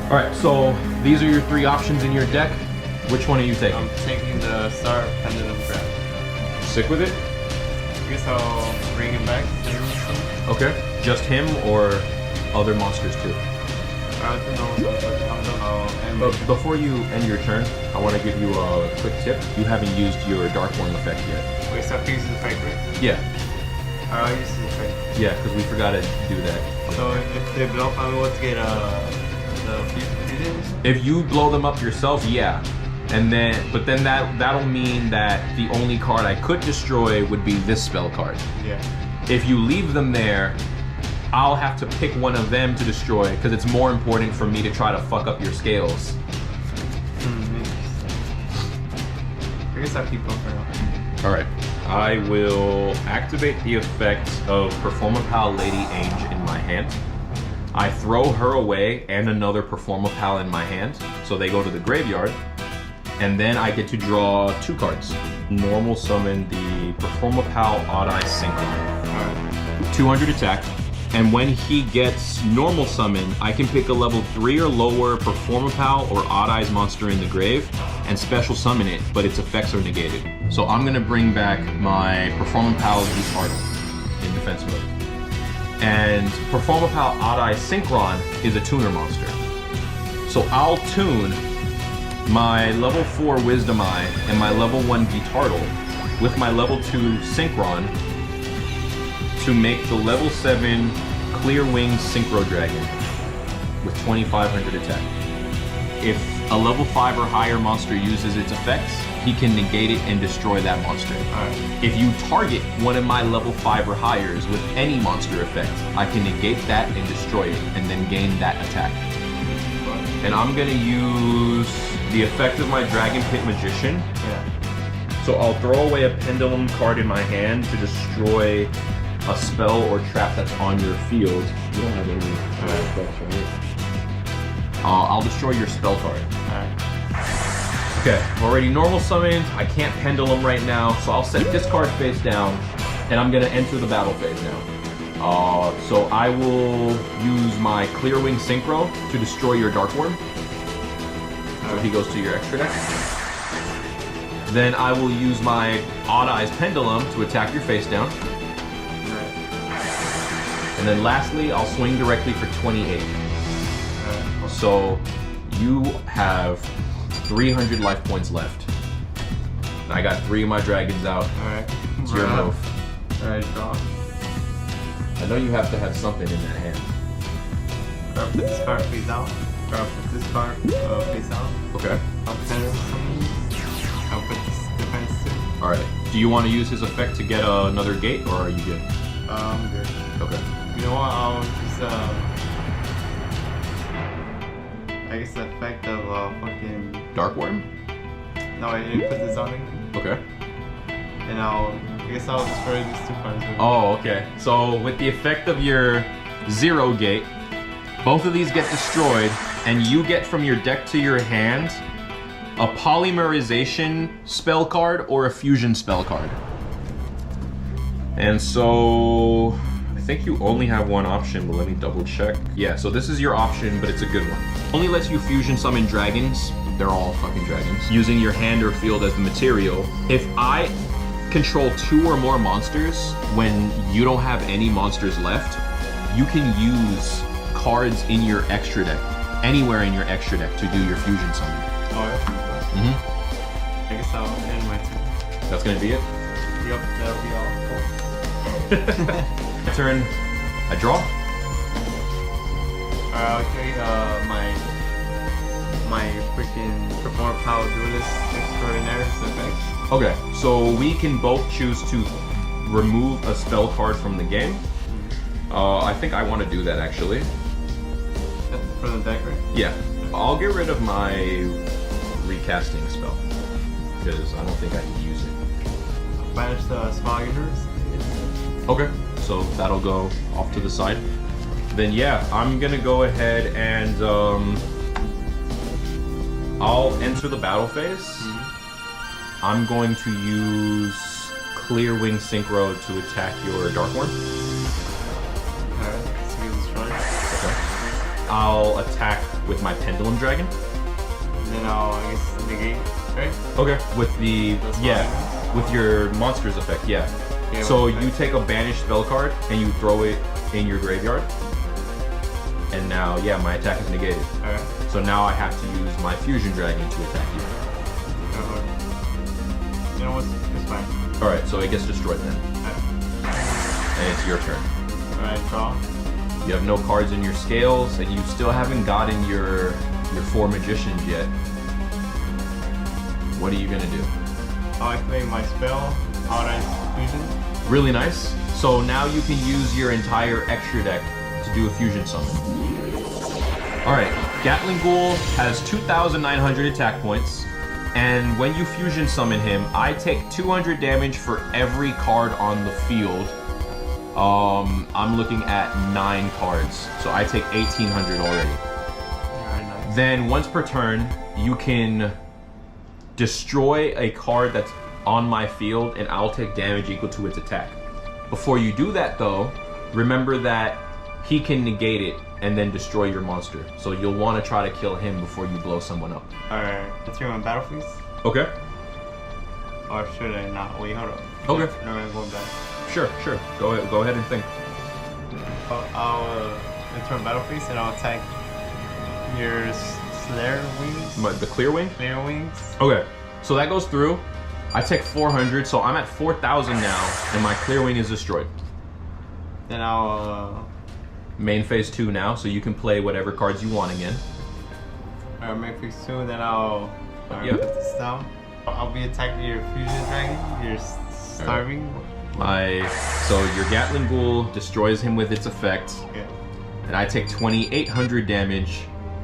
Alright, so these are your 3 options in your deck. Which one are you taking? I'm taking the Star Pendulum Grab. Stick with it? I guess I'll bring him back. Okay. Just him or other monsters too? I don't know. But before you end your turn, I want to give you a quick tip. You haven't used your Dark Worm effect yet. Wait, so I have to use the fake, right? Yeah. I'll use the fake. Yeah, because we forgot to do that. So if they blow up, I'm able to get the fusions? If you blow them up yourself, yeah. And then, but then that'll mean that the only card I could destroy would be this spell card. Yeah. If you leave them there, I'll have to pick one of them to destroy because it's more important for me to try to fuck up your scales. I guess I'll keep going for now. Alright. I will activate the effect of Performapal Lady Ange in my hand. I throw her away and another Performapal in my hand, so they go to the graveyard. And then I get to draw 2 cards. Normal summon the Performapal Odd Eye Synchron. Alright. 200 attack. And when he gets normal summon, I can pick a level 3 or lower Performapal or Odd Eyes monster in the grave and special summon it, but its effects are negated. So I'm gonna bring back my Performapal Retardal in defense mode. And Performapal Odd Eye Synchron is a tuner monster. So I'll tune my level 4 Wisdom Eye and my level 1 Retardal with my level 2 Synchron to make the level 7 Clear Wing Synchro Dragon with 2,500 attack. If a level 5 or higher monster uses its effects, he can negate it and destroy that monster. Alright. If you target one of my level 5 or highers with any monster effect, I can negate that and destroy it and then gain that attack. And I'm gonna use the effect of my Dragon Pit Magician. Yeah. So I'll throw away a Pendulum card in my hand to destroy a spell or trap that's on your field. You don't have any effects, right? I'll destroy your spell card. Alright. Okay, already normal summoned. I can't Pendulum right now, so I'll set this card face down, and I'm gonna enter the battle phase now. So I will use my Clear Wing Synchro to destroy your Dark Worm. So he goes to your extra deck. Then I will use my Odd Eyes Pendulum to attack your face down. And then lastly, I'll swing directly for 28. So you have 300 life points left. And I got 3 of my dragons out. Alright. It's your move. Alright, draw. I know you have to have something in that hand. I'll put this card face out. I'll put this card face out. Okay. I'll put this defense too. Alright. Do you want to use his effect to get another gate, or are you good? I'm good. Okay. You know what? I'll just I guess the effect of fucking Dark Worm? no, I didn't put this on it. Okay. And I'll guess I'll destroy these 2 cards. Oh, okay. So with the effect of your 0 gate, both of these get destroyed, and you get from your deck to your hand a polymerization spell card or a fusion spell card. And so I think you only have one option, but let me double check. Yeah, so this is your option, but it's a good one. Only lets you fusion summon dragons. They're all fucking dragons. Using your hand or field as the material. If I control 2 or more monsters when you don't have any monsters left, you can use cards in your extra deck, anywhere in your extra deck, to do your fusion summon. Oh yeah? I guess I'll end my turn. That's gonna be it? Yep, that'll be all. My turn, I draw. Alright, I'll create my freaking Perform Power Duelist Extraordinaire effect. Okay, so we can both choose to remove a spell card from the game. I think I want to do that actually. From the deck, right? Yeah, I'll get rid of my recasting spell because I don't think I can use it. Banish the small universe. Okay, so that'll go off to the side. Then yeah, I'm gonna go ahead and I'll enter the battle phase. I'm going to use Clear Wing Synchro to attack your Dark Worm. Alright, so you destroy. Okay. I'll attack with my Pendulum Dragon. And then I'll, I guess, negate, right? Okay. With the with your monsters effect, yeah. So you take a banished spell card and you throw it in your graveyard. And now, yeah, my attack is negated. Alright. So now I have to use my Fusion Dragon to attack you. You know what? It's fine. Alright, so it gets destroyed then. And it's your turn. Alright, draw. You have no cards in your scales, and you still haven't gotten your 4 magicians yet. What are you gonna do? I'll activate my spell, Paradise Fusion. Really nice. So now you can use your entire extra deck to do a fusion summon. Alright, Gatling Ghoul has 2,900 attack points, and when you fusion summon him, I take 200 damage for every card on the field. I'm looking at 9 cards, so I take 1,800 already. Alright, nice. Then once per turn, you can destroy a card that's on my field, and I'll take damage equal to its attack. Before you do that though, remember that he can negate it and then destroy your monster. So you'll want to try to kill him before you blow someone up. Alright, let's hear my battle please. Okay. Or should I not? Wait, hold up. Okay. No, I'm going back. Sure. Go ahead and think. I'll enter my battle phase and I'll attack your Slayer Wings. The clear wing? Slayer Wings. Okay. So that goes through. I take 400, so I'm at 4,000 now, and my clear wing is destroyed. Then I'll Main phase 2 now, so you can play whatever cards you want again. make phase 2, then I'll put this down. I'll be attacking your Fusion Dragon, your Starving. So your Gatling Ghoul destroys him with its effect, and I take 2,800 damage,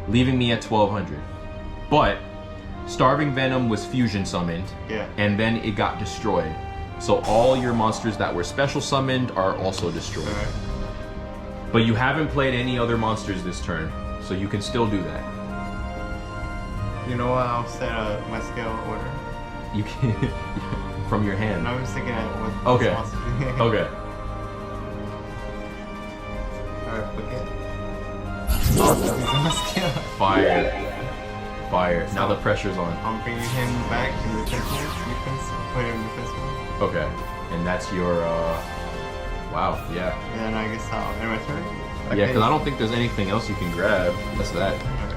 leaving me at 1,200. But Starving Venom was fusion summoned, and then it got destroyed. So all your monsters that were special summoned are also destroyed. But you haven't played any other monsters this turn, so you can still do that. You know what? I'll set my scale order. You can from your hand. No, I'm just thinking of what Okay. Okay. Alright, forget. Fire. Now the pressure's on. I'm bringing him back in the defense. Put him in defense mode. Okay. And that's your wow, yeah. And then I guess I'll end my turn. Okay. Yeah, because I don't think there's anything else you can grab. That's that. Okay.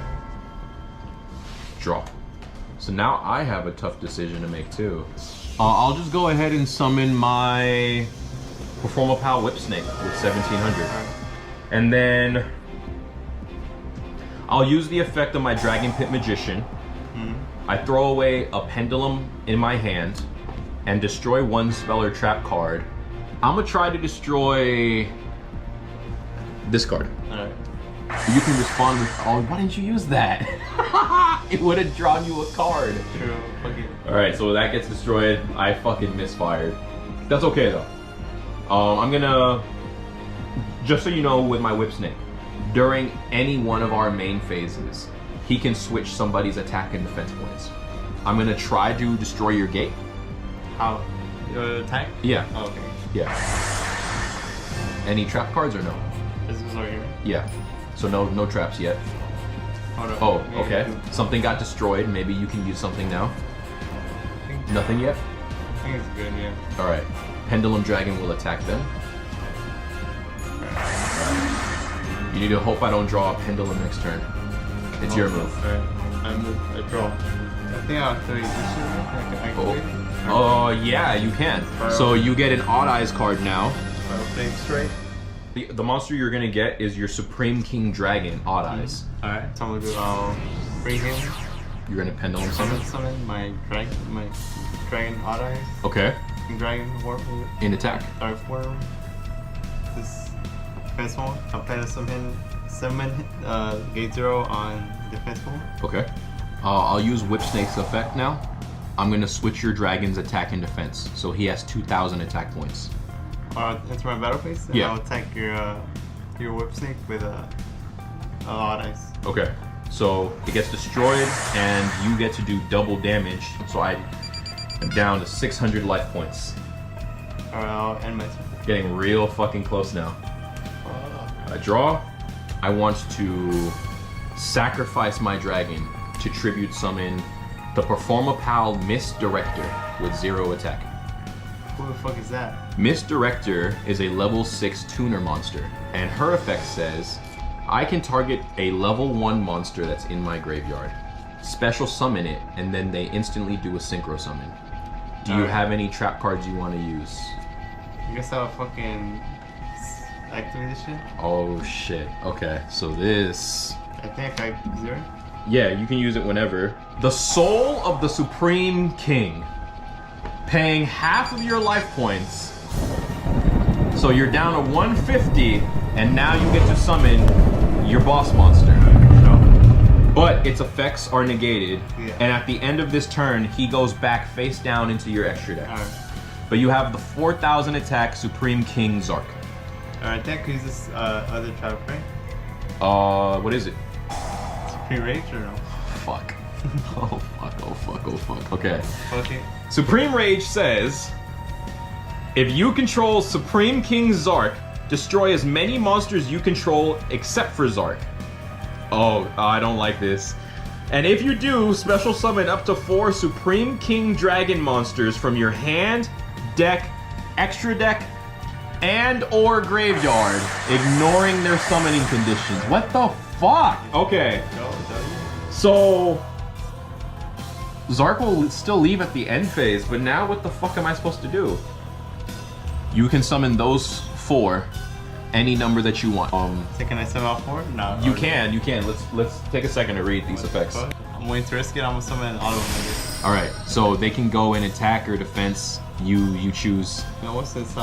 Draw. So now I have a tough decision to make too. I'll just go ahead and summon my Perform a Pow Whip Snake with 1,700. And then I'll use the effect of my Dragon Pit Magician. I throw away a Pendulum in my hand and destroy one spell or trap card. I'm gonna try to destroy this card. Alright. You can respond with, oh, why didn't you use that? It would have drawn you a card. True. Fuck it. Alright, so that gets destroyed. I fucking misfired. That's okay though. I'm gonna, just so you know, with my Whip Snake, during any one of our main phases, he can switch somebody's attack and defense points. I'm gonna try to destroy your gate. How? Your attack? Yeah. Oh, okay. Yeah. Any trap cards or no? This is over here. Yeah. So no traps yet. Hold on. Oh, okay. Something got destroyed. Maybe you can use something now. Nothing yet? I think it's good, yeah. Alright. Pendulum Dragon will attack them. Alright. You need to hope I don't draw a Pendulum next turn. It's your move. Alright. I move. I draw. I think I'll throw you this shit. I can activate it. Oh, yeah, you can. So you get an Odd Eyes card now. I'll play straight. The monster you're gonna get is your Supreme King Dragon, Odd Eyes. Alright, so I'm gonna do, I'll bring him. You're gonna Pendulum summon? Summon my dragon Odd Eyes. Okay. Dragon Warp. In attack. Dark Worm. This defense mode. I'll play to summon Gate 0 on defense mode. Okay. I'll use Whip Snake's effect now. I'm gonna switch your dragon's attack and defense, so he has 2,000 attack points. Into my battle phase, and Yeah. I'll attack your Whip Snake with Odd Eyes. Okay. So it gets destroyed, and you get to do double damage. So I am down to 600 life points. Alright, I'll end my turn. Getting real fucking close now. I draw. I want to sacrifice my dragon to tribute summon the Performapal Misdirector with 0 attack. Who the fuck is that? Misdirector is a level 6 tuner monster, and her effect says, I can target a level 1 monster that's in my graveyard, special summon it, and then they instantly do a synchro summon. Do you have any trap cards you want to use? I guess I'll fucking activate this shit. Oh shit. Okay, so this... I think I 0. Yeah, you can use it whenever. The Soul of the Supreme King. Paying half of your life points. So you're down to 150, and now you get to summon your boss monster. But its effects are negated, and at the end of this turn, he goes back face down into your extra deck. Alright. But you have the 4,000 attack Supreme King Zark. Alright, that could use this other trap, right? What is it? Supreme Rage or no? Fuck. Oh fuck, oh fuck, oh fuck. Okay. Okay. Supreme Rage says, if you control Supreme King Zark, destroy as many monsters you control except for Zark. Oh, I don't like this. And if you do, special summon up to 4 Supreme King Dragon monsters from your hand, deck, extra deck, and or graveyard, ignoring their summoning conditions. What the fuck? Okay. So Zark will still leave at the end phase, but now what the fuck am I supposed to do? You can summon those 4, any number that you want. So can I summon all 4? No. You can. Let's take a second to read these effects. I'm willing to risk it. I'm gonna summon all of them. I guess. All right, so they can go in attack or defense. You choose. You know what? Since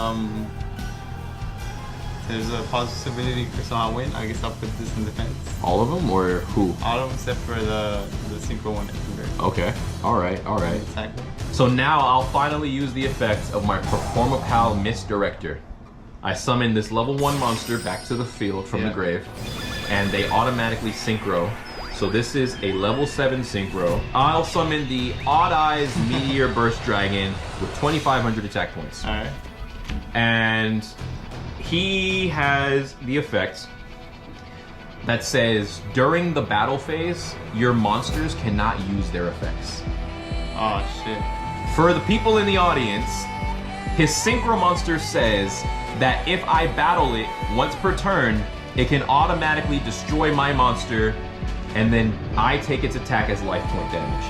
there's a possibility for someone to win, I guess I'll put this in defense. All of them or who? All of them except for the synchro one. Okay. All right. All right. Attack. So now I'll finally use the effect of my Performapal Misdirector. I summon this level 1 monster back to the field from the grave, and they automatically synchro. So this is a level 7 synchro. I'll summon the Odd Eyes Meteor Burst Dragon with 2,500 attack points. Alright. And he has the effect that says during the battle phase, your monsters cannot use their effects. Oh shit. For the people in the audience, his synchro monster says that if I battle it once per turn, it can automatically destroy my monster, and then I take its attack as life point damage.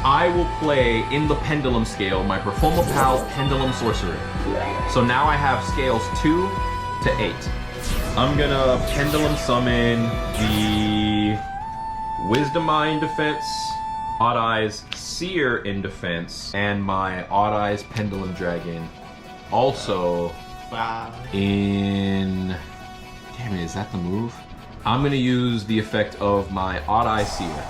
I will play in the pendulum scale my Performapal Pendulum Sorcerer. So now I have scales 2 to 8. I'm gonna pendulum summon the Wisdom Eye in defense, Odd Eyes Seer in defense, and my Odd Eyes Pendulum Dragon. Also, in... Damn it, is that the move? I'm gonna use the effect of my Odd Eye Seer.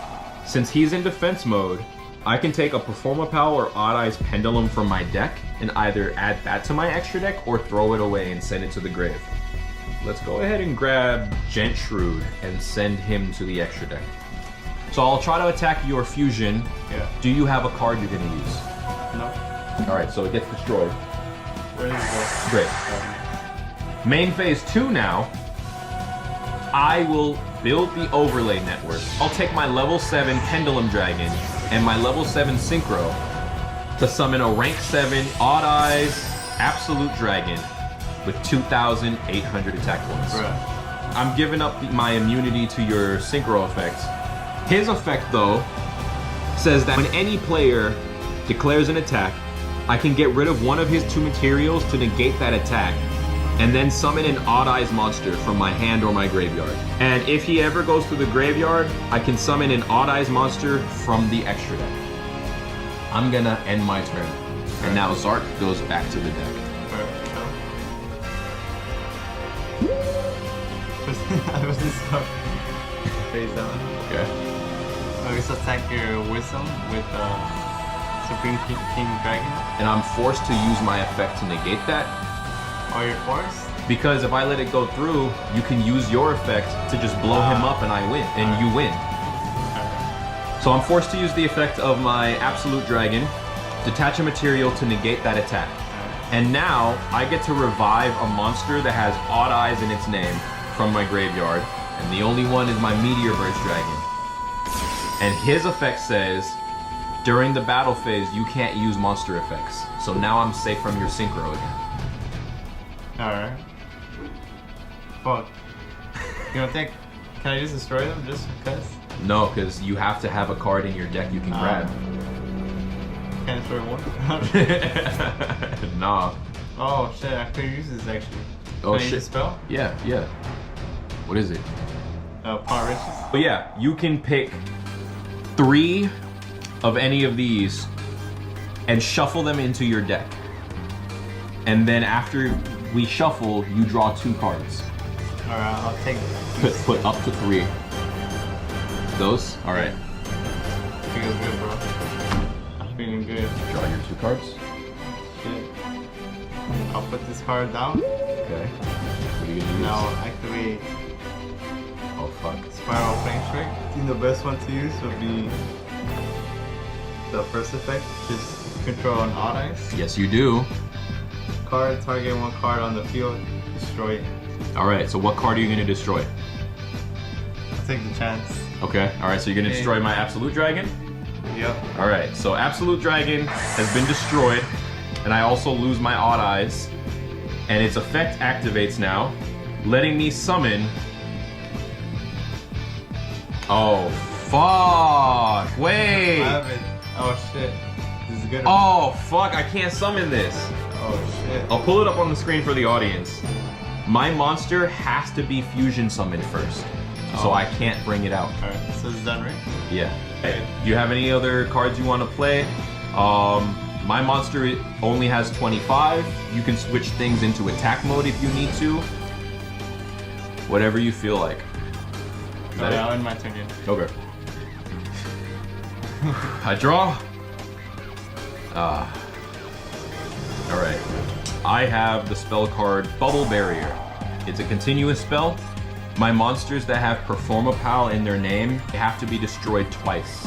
Since he's in defense mode, I can take a Performapal or Odd Eyes Pendulum from my deck and either add that to my extra deck or throw it away and send it to the grave. Let's go ahead and grab Gentrude and send him to the extra deck. So I'll try to attack your fusion. Yeah. Do you have a card you're gonna use? No. Alright, so it gets destroyed. Where does it go? Great. Main phase 2 now, I will build the overlay network. I'll take my level 7 Pendulum Dragon and my level 7 Synchro to summon a rank 7 Odd Eyes Absolute Dragon with 2,800 attack points. Right. I'm giving up my immunity to your Synchro effects. His effect though says that when any player declares an attack, I can get rid of one of his 2 materials to negate that attack and then summon an Odd Eyes monster from my hand or my graveyard. And if he ever goes to the graveyard, I can summon an Odd Eyes monster from the extra deck. I'm gonna end my turn. And now Zark goes back to the deck. I was just face down. Okay. I guess attack your Wisdom with Supreme King Dragon. And I'm forced to use my effect to negate that. Or your force? Because if I let it go through, you can use your effect to just blow him up and I win, and you win. So I'm forced to use the effect of my Absolute Dragon, detach a material to negate that attack. And now I get to revive a monster that has Odd Eyes in its name from my graveyard, and the only one is my Meteor Burst Dragon. And his effect says, during the battle phase, you can't use monster effects. So now I'm safe from your Synchro again. Alright. Fuck. You don't think... Can I just destroy them just because? No, because you have to have a card in your deck you can grab. Can't destroy one? Nah. Oh shit, I could use this actually. Oh Can I shit. use a spell? Yeah, yeah. What is it? Power Riches? But yeah, you can pick 3 of any of these and shuffle them into your deck. And then after we shuffle, you draw 2 cards. Alright, I'll take Put up to 3. Those? Alright. Feels good, bro. I'm feeling good. Draw your 2 cards. Shit. I'll put this card down. Okay. What are you gonna use? Now activate Oh fuck. Spiral Flame Strike. I think the best one to use would be the first effect, which is control on Odd Eyes. Yes, you do. Card, target 1 card on the field, destroy it. Alright, so what card are you gonna destroy? I'll take the chance. Okay, alright, so you're gonna destroy my Absolute Dragon? Yep. Alright, so Absolute Dragon has been destroyed, and I also lose my Odd Eyes, and its effect activates now, letting me summon... Oh, fuck! Wait! I have it. Oh shit. This is good. Oh, fuck, I can't summon this. Oh shit. I'll pull it up on the screen for the audience. My monster has to be fusion summoned first, so I can't bring it out. Alright, so it's done, right? Yeah. Do you have any other cards you want to play? My monster only has 25. You can switch things into attack mode if you need to. Whatever you feel like. Alright, I'll end my turn again. Okay. I draw. Alright. I have the spell card Bubble Barrier. It's a continuous spell. My monsters that have Performapal in their name have to be destroyed twice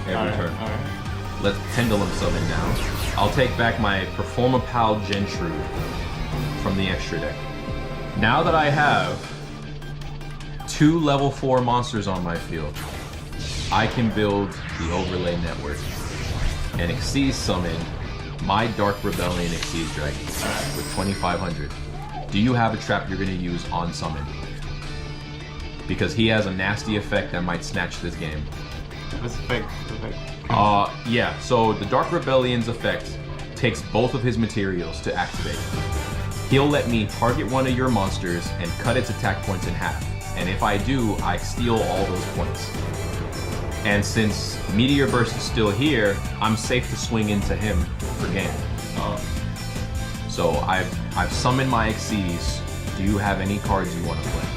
every turn. Alright. Let's Pendulum summon now. I'll take back my Performapal Gentrude from the extra deck. Now that I have 2 level 4 monsters on my field, I can build the overlay network and Xyz summon my Dark Rebellion Xyz Dragon with 2,500. Do you have a trap you're going to use on summon? Because he has a nasty effect that might snatch this game. What's effect? Yeah, so the Dark Rebellion's effect takes both of his materials to activate. He'll let me target one of your monsters and cut its attack points in half. And if I do, I steal all those points. And since Meteor Burst is still here, I'm safe to swing into him for game. So I've summoned my Xyz. Do you have any cards you want to play?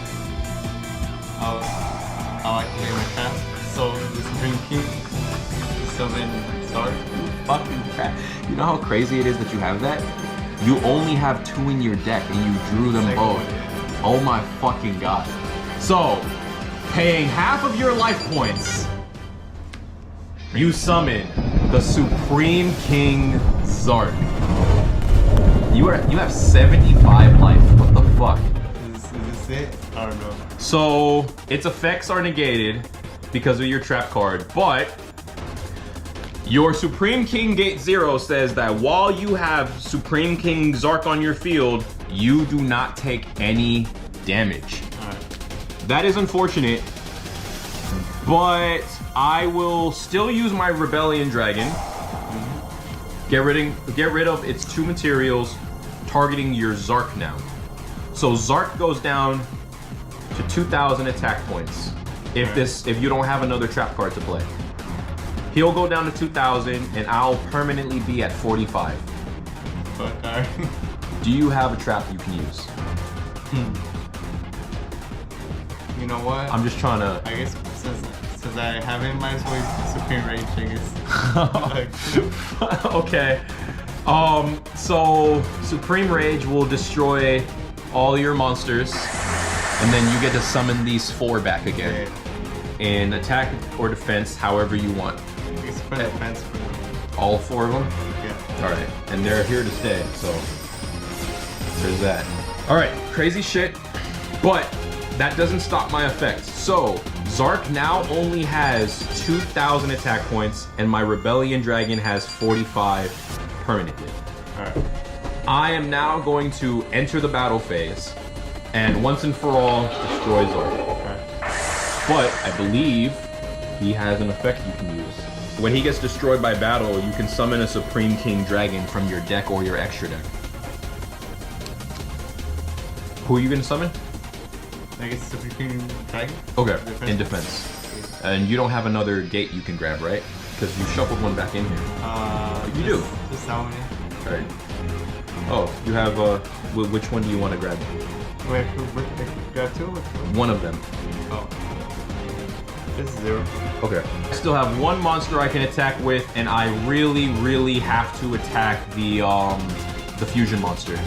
I'll activate my trap. So the Supreme King summon Sorry. Fucking crap. You know how crazy it is that you have that? You only have 2 in your deck and you drew them both. Oh my fucking god. So, paying half of your life points, you summon the Supreme King Zark. You have 75 life. What the fuck? Is this it? I don't know. So its effects are negated because of your trap card, but your Supreme King Gate 0 says that while you have Supreme King Zark on your field, you do not take any damage. Alright. That is unfortunate, but I will still use my Rebellion Dragon. Get rid of its 2 materials, targeting your Zark now. So Zark goes down to 2,000 attack points if you don't have another trap card to play. He'll go down to 2,000 and I'll permanently be at 45. Okay. Do you have a trap you can use? You know what? I'm just trying to... I guess since I haven't, might as well use Supreme Rage, I guess. Okay. So Supreme Rage will destroy all your monsters, and then you get to summon these 4 back again. In attack or defense, however you want. It's for defense for them. All 4 of them? Yeah. Alright, and they're here to stay, so there's that. Alright, crazy shit, but that doesn't stop my effects. So, Zark now only has 2,000 attack points, and my Rebellion Dragon has 45 permanently. Alright. I am now going to enter the battle phase, and once and for all, destroy Zark. Okay. But I believe he has an effect you can use. When he gets destroyed by battle, you can summon a Supreme King Dragon from your deck or your extra deck. Who are you gonna summon? I guess Supreme King Dragon? Okay, in defense. And you don't have another gate you can grab, right? Because you shuffled one back in here. You do. Just that one, yeah. Alright. Oh, you have, which one do you want to grab? Wait, grab 2? One of them. Oh. This is 0. Okay. I still have 1 monster I can attack with, and I really, really have to attack the fusion monster.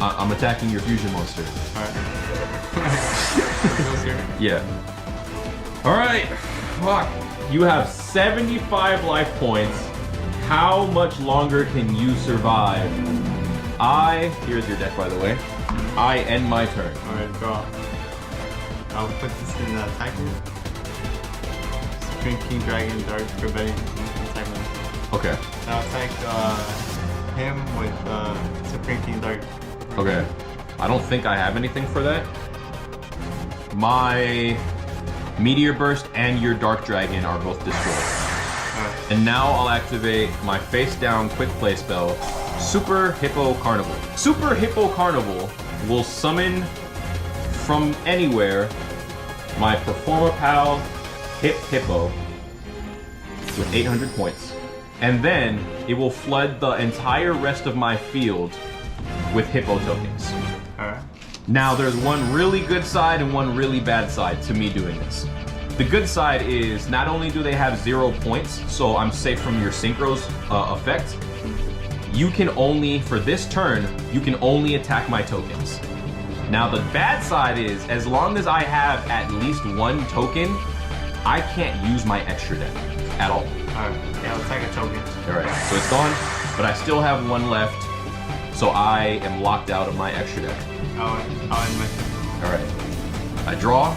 I'm attacking your fusion monster. Alright. Yeah. Alright. Fuck. You have 75 life points. How much longer can you survive? Here's your deck, by the way. I end my turn. Alright, draw. I'll put this in the attacker. Supreme King Dragon, Dark Rebellion, attack one. Okay. I'll attack him with Supreme King Dark. Okay. I don't think I have anything for that. My Meteor Burst and your Dark Dragon are both destroyed. Alright. And now I'll activate my face down quick play spell, Super Hippo Carnival. Super Hippo Carnival will summon from anywhere my Performer Pal Hip Hippo with 800 points. And then it will flood the entire rest of my field with Hippo tokens. Alright. Now there's one really good side and one really bad side to me doing this. The good side is not only do they have 0 points, so I'm safe from your Synchro's effect, you can only, for this turn, you can only attack my tokens. Now the bad side is, as long as I have at least 1 token, I can't use my extra deck at all. Alright, yeah, I'll take a token. Alright, so it's gone, but I still have 1 left, so I am locked out of my extra deck. I'll end my turn. Alright, I draw.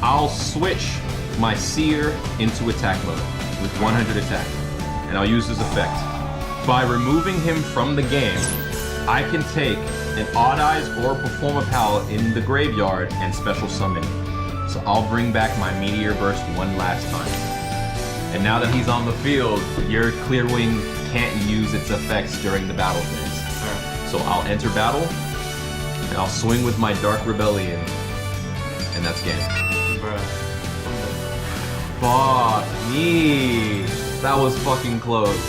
I'll switch my Seer into attack mode with 100 attack, and I'll use his effect. By removing him from the game, I can take an Odd Eyes or Performer Pal in the graveyard and special summon. So I'll bring back my Meteor Burst 1 last time. And now that he's on the field, your Clearwing can't use its effects during the battle phase. So I'll enter battle, and I'll swing with my Dark Rebellion, and that's game. Fuck me. That was fucking close.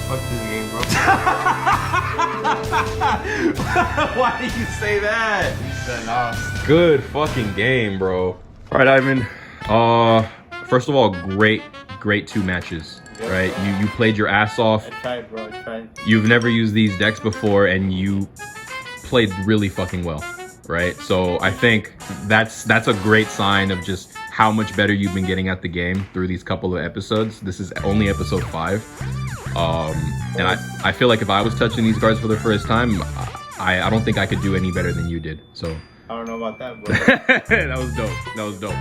Fuck this game, bro. Why did you say that? That lost. Good fucking game, bro. All right, Ivan. First of all, great great 2 matches, right? You played your ass off. I tried, bro. I tried. You've never used these decks before, and you played really fucking well, right? So I think that's a great sign of just how much better you've been getting at the game through these couple of episodes. This is only episode 5. And I feel like if I was touching these cards for the first time, I don't think I could do any better than you did. So I don't know about that, but that was dope. That was dope.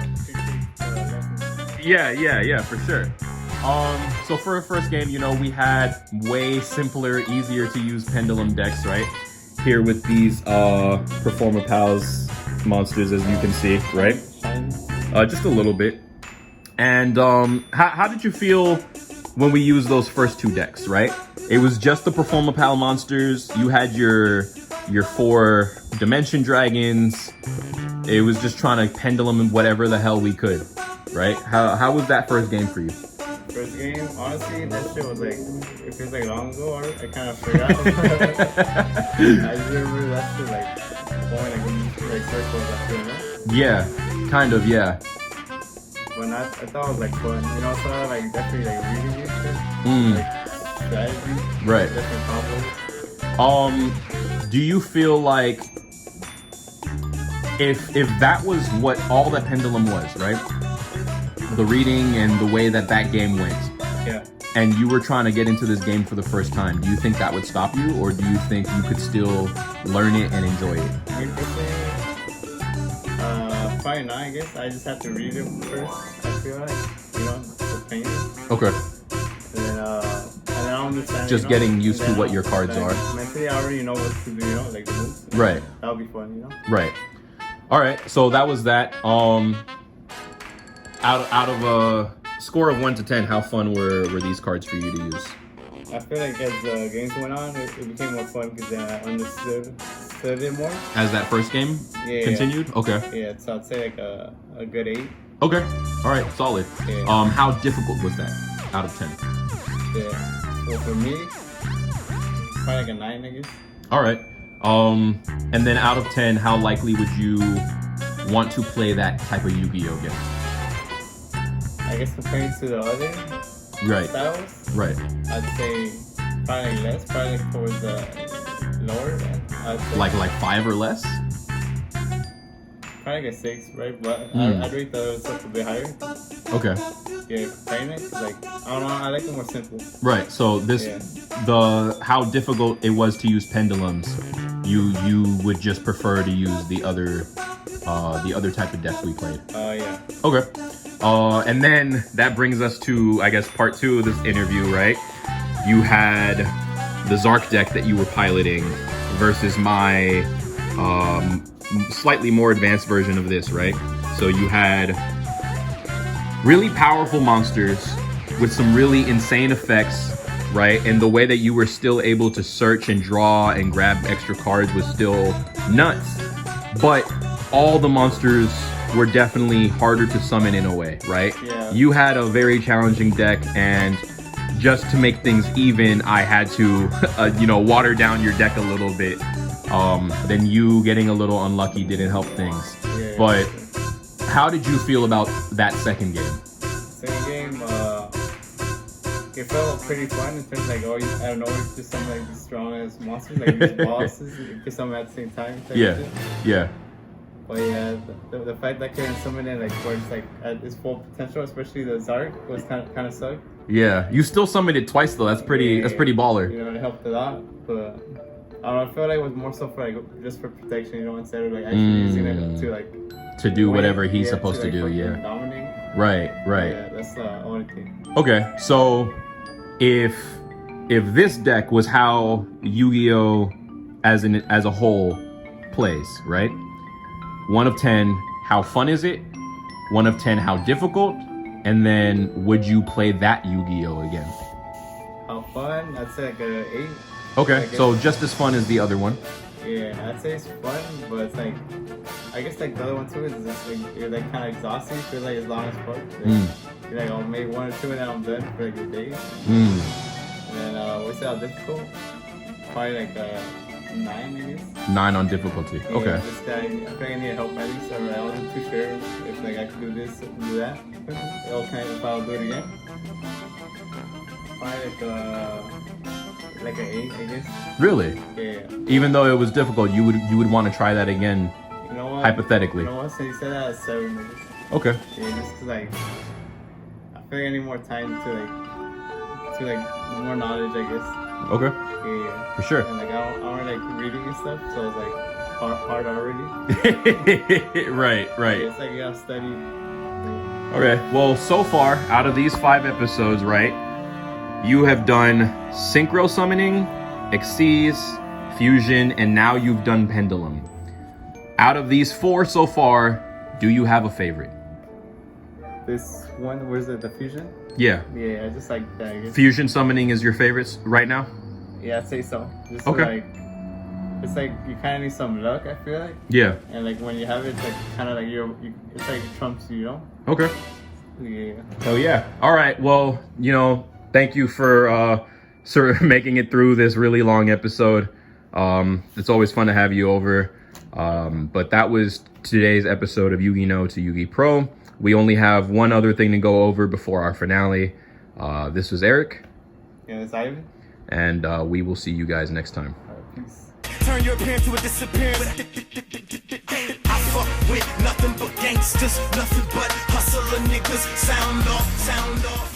Yeah, for sure. So for our first game, you know, we had way simpler, easier to use pendulum decks, right? Here with these Performer Pals monsters, as you can see, right? Just a little bit. And how did you feel when we used those first 2 decks, right? It was just the Performer Pal monsters. You had your 4 Dimension Dragons. It was just trying to pendulum and whatever the hell we could, right? How was that first game for you? First game, honestly, that shit was like, it feels like long ago, or I kind of forgot. I just remember that shit like going like circles after, you know? Yeah, kind of, yeah. But I thought it was like fun, you know, so like definitely like reading it, shit. Like strategy, right? Different combos. Do you feel like if that was what all that pendulum was, right? The reading and the way that game went. Yeah. And you were trying to get into this game for the first time, do you think that would stop you, or do you think you could still learn it and enjoy it? I mean, probably not, I guess. I just have to read it first, I feel like, you know, the painting. Okay. And then I'll understand. Just you know, getting used to what your cards are. Mentally, I already know what to do, you know, like the moves. Right. That'll be fun, you know? Right. All right, so that was that. Out of a score of 1 to 10, how fun were these cards for you to use? I feel like as the games went on, it became more fun because then I understood it more. As that first game continued? Yeah. Okay. Yeah, so I'd say like a good 8. Okay. All right, solid. Yeah. How difficult was that out of 10? Yeah. Well, for me, probably like a 9, I guess. All right. And then out of 10, how likely would you want to play that type of Yu-Gi-Oh game? I guess comparing to the other styles, right? I'd say probably less, probably like towards the lower end. I'd say Like 5 or less? Probably like a 6, right? But I'd rate the stuff a bit higher. Okay. Yeah, comparing it, like I don't know, I like it more simple. Right. So how difficult it was to use pendulums, you would just prefer to use the other type of decks we played. Yeah. Okay. And then that brings us to, I guess, part 2 of this interview, right? You had the Zark deck that you were piloting versus my slightly more advanced version of this, right? So you had really powerful monsters with some really insane effects, right? And the way that you were still able to search and draw and grab extra cards was still nuts. But all the monsters were definitely harder to summon in a way, right? Yeah. You had a very challenging deck, and just to make things even, I had to, water down your deck a little bit. Then you getting a little unlucky didn't help things. Yeah, but how did you feel about that second game? Second game, it felt pretty fun in terms of like, I don't know, it's just some like these strong ass monsters, like these bosses, because some at the same time. Yeah. But yeah, the fact that I couldn't summon it like where it's like at its full potential, especially the Zark, was kind of sucked. Yeah, you still summoned it twice though. That's pretty baller. You know, it helped a lot, but I don't know, I feel like it was more so for like just for protection, you know, instead of like actually using it to do whatever he's supposed to do. Yeah. Dominate. Right. Yeah, that's the only thing. Okay, so if this deck was how Yu-Gi-Oh as a whole plays, right? 1 of 10, how fun is it? 1 of 10, how difficult? And then would you play that Yu-Gi-Oh again? How fun? I'd say like a 8. Okay, so just as fun as the other one. Yeah, I'd say it's fun, but it's like, I guess like the other one too is just like, you're like kind of exhausted, you feel like as long as fuck. You're like, oh, maybe 1 or 2 and then I'm done for like a day. And then, what's that difficult? Probably like 9, I guess. 9 on difficulty. Yeah, Okay. this guy, I think I need help at least, so I wasn't too sure if like I could do this, do that. If I'll do it again. Probably like an 8, I guess. Really? Yeah. Even though it was difficult, you would want to try that again, You know what? hypothetically. You know what? So you said that at 7, I guess. Okay. Yeah, just 'cause like I feel like I need more time to more knowledge, I guess. Okay. Yeah. For sure. And like I don't like reading and stuff, so it's like hard already. Right. Yeah, it's like you gotta study. Okay. Well, so far out of these 5 episodes, right, you have done synchro summoning, Xyz, fusion, and now you've done pendulum. Out of these 4 so far, do you have a favorite? This one, where's it? The fusion? Yeah. Yeah, I just like that. I guess. Fusion summoning is your favorites right now? Yeah, I'd say so. Just Okay. it's like you kind of need some luck, I feel like. Yeah. And like when you have it, it's like kind of like it's like trumps you, you know? Okay. Yeah. Oh yeah. All right. Well, thank you for sort of making it through this really long episode. It's always fun to have you over. But that was today's episode of YugiNo to YugiPro. We only have one other thing to go over before our finale. This was Eric. Yeah, it's Ivan. And we will see you guys next time. Peace. Turn your appearance to a disappearance. I fuck with nothing but gangsters, nothing but hustler niggas. Sound off, sound off.